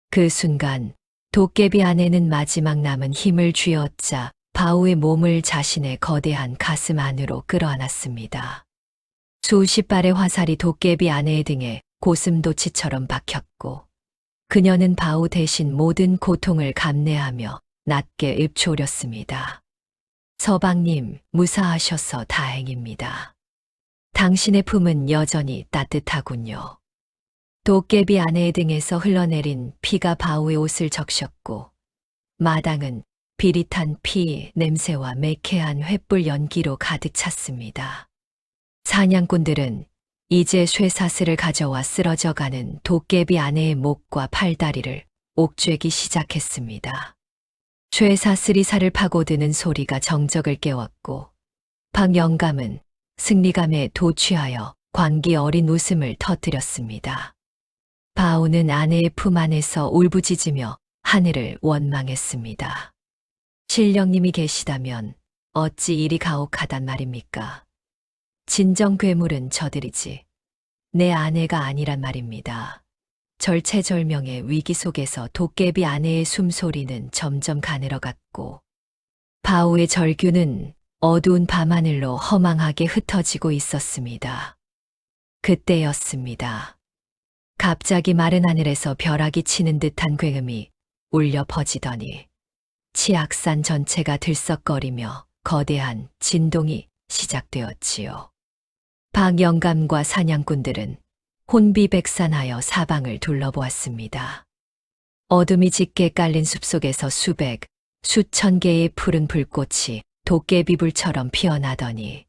그 순간 도깨비 아내는 마지막 남은 힘을 쥐어짜 바오의 몸을 자신의 거대한 가슴 안으로 끌어안았습니다. 수십 발의 화살이 도깨비 아내의 등에 고슴도치처럼 박혔고 그녀는 바오 대신 모든 고통을 감내하며 낮게 읊조렸습니다. 서방님, 무사하셔서 다행입니다. 당신의 품은 여전히 따뜻하군요. 도깨비 아내의 등에서 흘러내린 피가 바오의 옷을 적셨고 마당은 비릿한 피 냄새와 매캐한 횃불 연기로 가득 찼습니다. 사냥꾼들은 이제 쇠사슬을 가져와 쓰러져가는 도깨비 아내의 목과 팔다리를 옥죄기 시작했습니다. 쇠사슬이 살을 파고드는 소리가 정적을 깨웠고 박영감은 승리감에 도취하여 광기 어린 웃음을 터뜨렸습니다. 바오는 아내의 품 안에서 울부짖으며 하늘을 원망했습니다. 신령님이 계시다면 어찌 이리 가혹하단 말입니까? 진정 괴물은 저들이지 내 아내가 아니란 말입니다. 절체절명의 위기 속에서 도깨비 아내의 숨소리는 점점 가늘어갔고 바오의 절규는 어두운 밤하늘로 허망하게 흩어지고 있었습니다. 그때였습니다. 갑자기 마른 하늘에서 벼락이 치는 듯한 굉음이 울려 퍼지더니 치악산 전체가 들썩거리며 거대한 진동이 시작되었지요. 박영감과 사냥꾼들은 혼비백산하여 사방을 둘러보았습니다. 어둠이 짙게 깔린 숲속에서 수천 개의 푸른 불꽃이 도깨비불처럼 피어나더니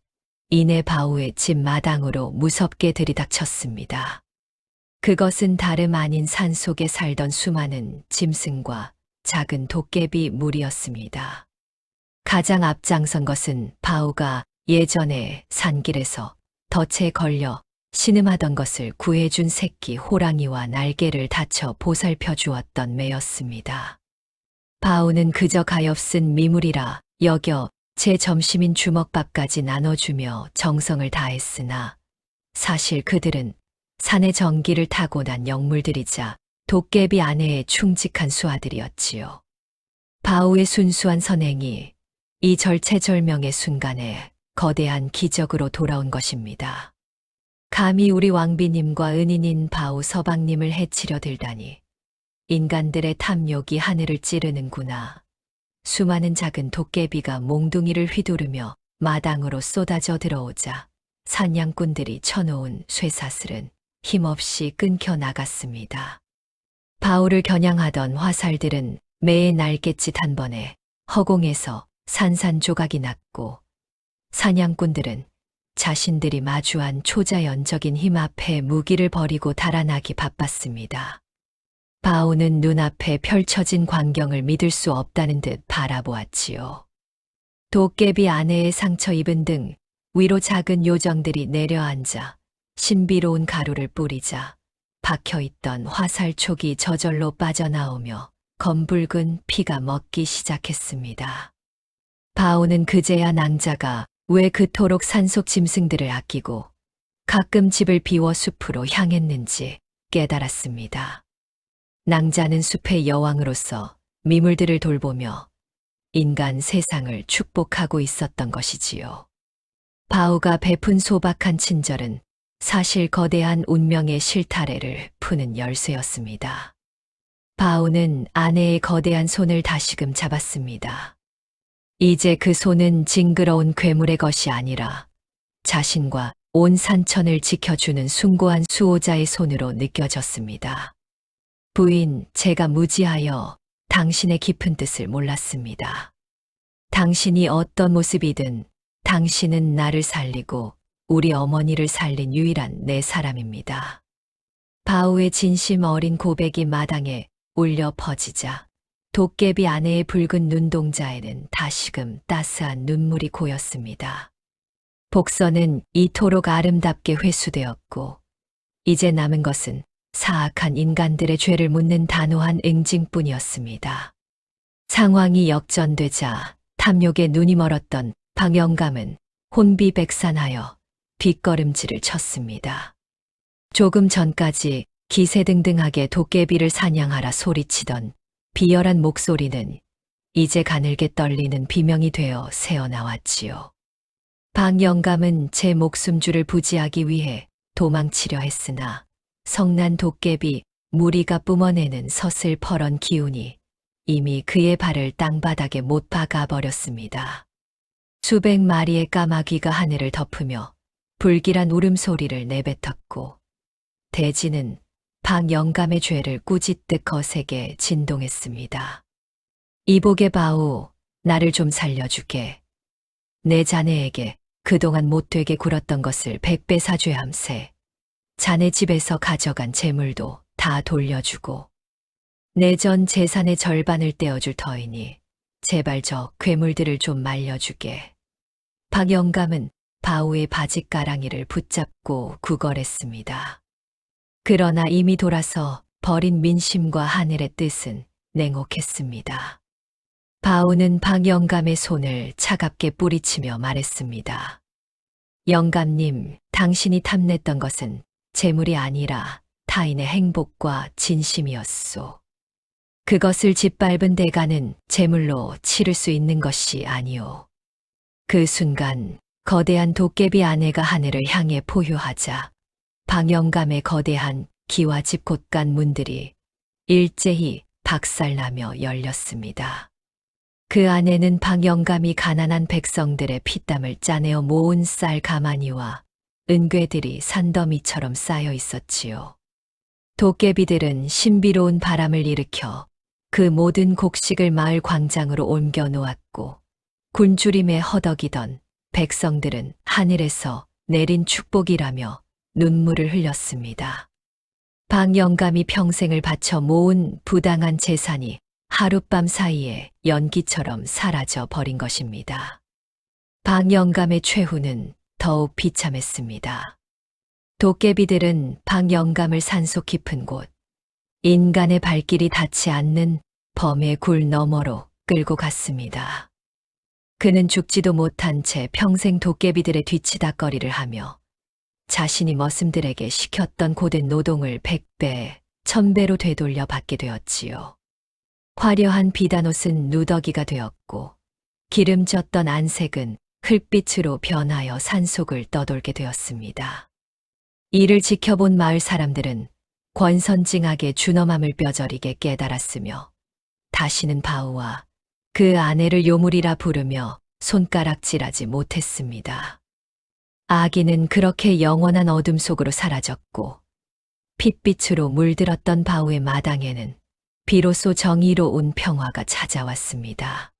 이내 바우의 집 마당으로 무섭게 들이닥쳤습니다. 그것은 다름 아닌 산속에 살던 수많은 짐승과 작은 도깨비 무리였습니다. 가장 앞장선 것은 바우가 예전에 산길에서 덫에 걸려 신음하던 것을 구해준 새끼 호랑이와 날개를 다쳐 보살펴 주었던 매였습니다. 바우는 그저 가엾은 미물이라 여겨 제 점심인 주먹밥까지 나눠주며 정성을 다했으나 사실 그들은 산의 전기를 타고난 영물들이자 도깨비 아내의 충직한 수하들이었지요. 바우의 순수한 선행이 이 절체절명의 순간에 거대한 기적으로 돌아온 것입니다. 감히 우리 왕비님과 은인인 바우 서방님을 해치려 들다니 인간들의 탐욕이 하늘을 찌르는구나. 수많은 작은 도깨비가 몽둥이를 휘두르며 마당으로 쏟아져 들어오자 사냥꾼들이 쳐놓은 쇠사슬은 힘없이 끊겨 나갔습니다. 바우를 겨냥하던 화살들은 매의 날갯짓 한 번에 허공에서 산산조각이 났고 사냥꾼들은 자신들이 마주한 초자연적인 힘 앞에 무기를 버리고 달아나기 바빴습니다. 바우는 눈앞에 펼쳐진 광경을 믿을 수 없다는 듯 바라보았지요. 도깨비 아내의 상처 입은 등 위로 작은 요정들이 내려앉아 신비로운 가루를 뿌리자 박혀있던 화살촉이 저절로 빠져나오며 검붉은 피가 먹기 시작했습니다. 바우는 그제야 낭자가 왜 그토록 산속 짐승들을 아끼고 가끔 집을 비워 숲으로 향했는지 깨달았습니다. 낭자는 숲의 여왕으로서 미물들을 돌보며 인간 세상을 축복하고 있었던 것이지요. 바우가 베푼 소박한 친절은 사실 거대한 운명의 실타래를 푸는 열쇠였습니다. 바우는 아내의 거대한 손을 다시금 잡았습니다. 이제 그 손은 징그러운 괴물의 것이 아니라 자신과 온 산천을 지켜주는 숭고한 수호자의 손으로 느껴졌습니다. 부인, 제가 무지하여 당신의 깊은 뜻을 몰랐습니다. 당신이 어떤 모습이든 당신은 나를 살리고 우리 어머니를 살린 유일한 내 사람입니다. 바우의 진심 어린 고백이 마당에 울려 퍼지자 도깨비 아내의 붉은 눈동자에는 다시금 따스한 눈물이 고였습니다. 복선은 이토록 아름답게 회수되었고 이제 남은 것은 사악한 인간들의 죄를 묻는 단호한 응징뿐이었습니다. 상황이 역전되자 탐욕에 눈이 멀었던 박영감은 혼비백산하여 뒷걸음질을 쳤습니다. 조금 전까지 기세등등하게 도깨비를 사냥하라 소리치던 비열한 목소리는 이제 가늘게 떨리는 비명이 되어 새어나왔지요. 박영감은 제 목숨줄을 부지하기 위해 도망치려 했으나 성난 도깨비 무리가 뿜어내는 서슬퍼런 기운이 이미 그의 발을 땅바닥에 못 박아 버렸습니다. 수백 마리의 까마귀가 하늘을 덮으며 불길한 울음소리를 내뱉었고 대지는 박영감의 죄를 꾸짖듯 거세게 진동했습니다. 이복의 바우, 나를 좀 살려주게. 내 자네에게 그동안 못되게 굴었던 것을 100배 사죄함세. 자네 집에서 가져간 재물도 다 돌려주고 내 전 재산의 절반을 떼어줄 터이니 제발 저 괴물들을 좀 말려주게. 박영감은 바우의 바짓가랑이를 붙잡고 구걸했습니다. 그러나 이미 돌아서 버린 민심과 하늘의 뜻은 냉혹했습니다. 바우는 박영감의 손을 차갑게 뿌리치며 말했습니다. 영감님, 당신이 탐냈던 것은 재물이 아니라 타인의 행복과 진심이었소. 그것을 짓밟은 대가는 재물로 치를 수 있는 것이 아니오. 그 순간 거대한 도깨비 아내가 하늘을 향해 포효하자 방영감의 거대한 기와 집곳간 문들이 일제히 박살나며 열렸습니다. 그 안에는 방영감이 가난한 백성들의 피땀을 짜내어 모은 쌀 가마니와 은괴들이 산더미처럼 쌓여 있었지요. 도깨비들은 신비로운 바람을 일으켜 그 모든 곡식을 마을 광장으로 옮겨 놓았고, 굶주림에 허덕이던 백성들은 하늘에서 내린 축복이라며 눈물을 흘렸습니다. 방영감이 평생을 바쳐 모은 부당한 재산이 하룻밤 사이에 연기처럼 사라져 버린 것입니다. 방영감의 최후는 더욱 비참했습니다. 도깨비들은 방영감을 산속 깊은 곳, 인간의 발길이 닿지 않는 범의 굴 너머로 끌고 갔습니다. 그는 죽지도 못한 채 평생 도깨비들의 뒤치다꺼리를 하며 자신이 머슴들에게 시켰던 고된 노동을 100배, 1000배로 되돌려 받게 되었지요. 화려한 비단옷은 누더기가 되었고, 기름졌던 안색은 흙빛으로 변하여 산속을 떠돌게 되었습니다. 이를 지켜본 마을 사람들은 권선징악의 준엄함을 뼈저리게 깨달았으며, 다시는 바우와 그 아내를 요물이라 부르며 손가락질하지 못했습니다. 아기는 그렇게 영원한 어둠 속으로 사라졌고, 핏빛으로 물들었던 바우의 마당에는 비로소 정의로운 평화가 찾아왔습니다.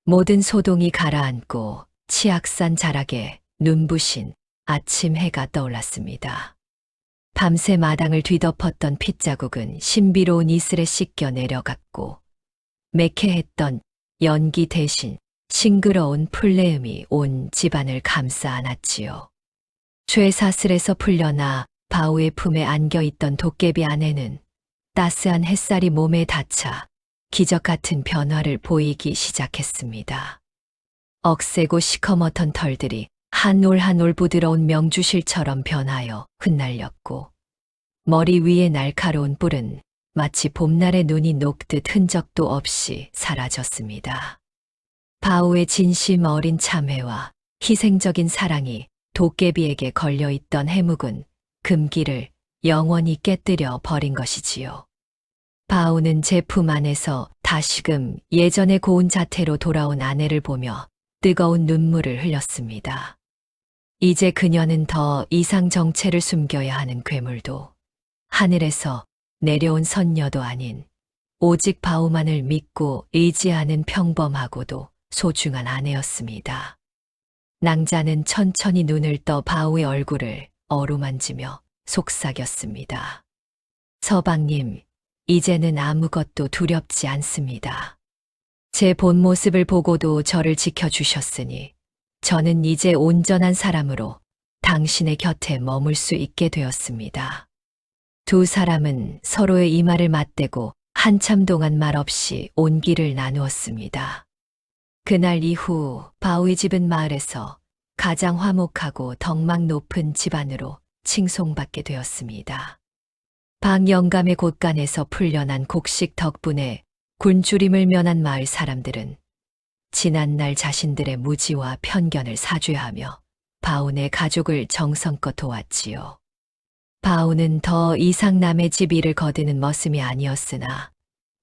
모든 소동이 가라앉고 치악산 자락에 눈부신 아침 해가 떠올랐습니다. 밤새 마당을 뒤덮었던 핏자국은 신비로운 이슬에 씻겨 내려갔고, 매캐했던 연기 대신 싱그러운 풀내음이 온 집안을 감싸 안았지요. 쇠사슬에서 풀려나 바우의 품에 안겨있던 도깨비 아내는 따스한 햇살이 몸에 닿자 기적 같은 변화를 보이기 시작했습니다. 억세고 시커멓던 털들이 한 올 한 올 부드러운 명주실처럼 변하여 흩날렸고, 머리 위에 날카로운 뿔은 마치 봄날의 눈이 녹듯 흔적도 없이 사라졌습니다. 바우의 진심 어린 참회와 희생적인 사랑이 도깨비에게 걸려있던 해묵은 금기를 영원히 깨뜨려 버린 것이지요. 바우는 제 품 안에서 다시금 예전의 고운 자태로 돌아온 아내를 보며 뜨거운 눈물을 흘렸습니다. 이제 그녀는 더 이상 정체를 숨겨야 하는 괴물도, 하늘에서 내려온 선녀도 아닌 오직 바우만을 믿고 의지하는 평범하고도 소중한 아내였습니다. 낭자는 천천히 눈을 떠 바우의 얼굴을 어루만지며 속삭였습니다. 서방님, 이제는 아무것도 두렵지 않습니다. 제 본 모습을 보고도 저를 지켜주셨으니 저는 이제 온전한 사람으로 당신의 곁에 머물 수 있게 되었습니다. 두 사람은 서로의 이마를 맞대고 한참 동안 말없이 온기를 나누었습니다. 그날 이후 바우의 집은 마을에서 가장 화목하고 덕망 높은 집안으로 칭송받게 되었습니다. 방영감의 곳간에서 풀려난 곡식 덕분에 굶주림을 면한 마을 사람들은 지난날 자신들의 무지와 편견을 사죄하며 바운의 가족을 정성껏 도왔지요. 바운은 더 이상 남의 집 일을 거드는 머슴이 아니었으나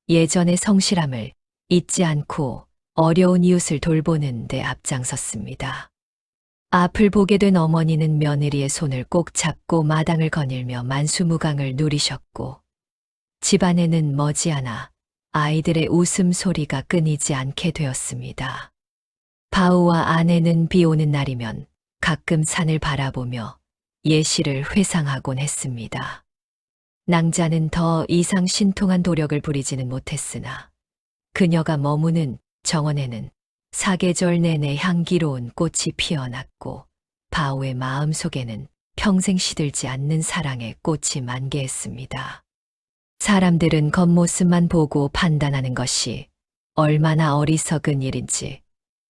예전의 성실함을 잊지 않고 어려운 이웃을 돌보는 데 앞장섰습니다. 앞을 보게 된 어머니는 며느리의 손을 꼭 잡고 마당을 거닐며 만수무강을 누리셨고, 집안에는 머지않아 아이들의 웃음소리가 끊이지 않게 되었습니다. 바우와 아내는 비 오는 날이면 가끔 산을 바라보며 예시를 회상하곤 했습니다. 낭자는 더 이상 신통한 도력을 부리지는 못했으나 그녀가 머무는 정원에는 사계절 내내 향기로운 꽃이 피어났고, 바우의 마음속에는 평생 시들지 않는 사랑의 꽃이 만개했습니다. 사람들은 겉모습만 보고 판단하는 것이 얼마나 어리석은 일인지,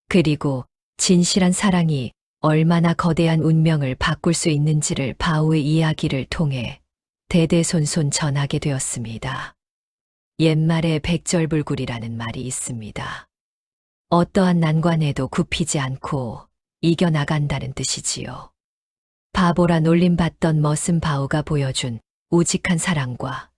그리고 진실한 사랑이 얼마나 거대한 운명을 바꿀 수 있는지를 바우의 이야기를 통해 대대손손 전하게 되었습니다. 옛말에 백절불굴이라는 말이 있습니다. 어떠한 난관에도 굽히지 않고 이겨나간다는 뜻이지요. 바보라 놀림받던 머슴 바오가 보여준 우직한 사랑과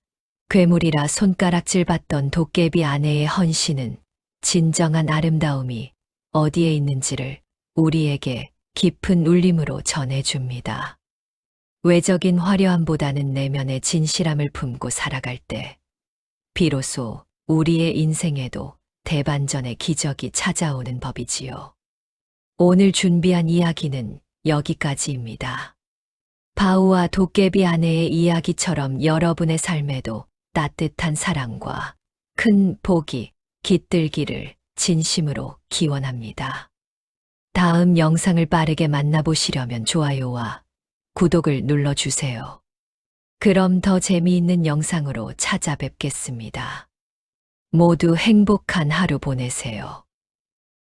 괴물이라 손가락질 받던 도깨비 아내의 헌신은 진정한 아름다움이 어디에 있는지를 우리에게 깊은 울림으로 전해줍니다. 외적인 화려함보다는 내면의 진실함을 품고 살아갈 때 비로소 우리의 인생에도 대반전의 기적이 찾아오는 법이지요. 오늘 준비한 이야기는 여기까지입니다. 바우와 도깨비 아내의 이야기처럼 여러분의 삶에도 따뜻한 사랑과 큰 복이 깃들기를 진심으로 기원합니다. 다음 영상을 빠르게 만나보시려면 좋아요와 구독을 눌러주세요. 그럼 더 재미있는 영상으로 찾아뵙겠습니다. 모두 행복한 하루 보내세요.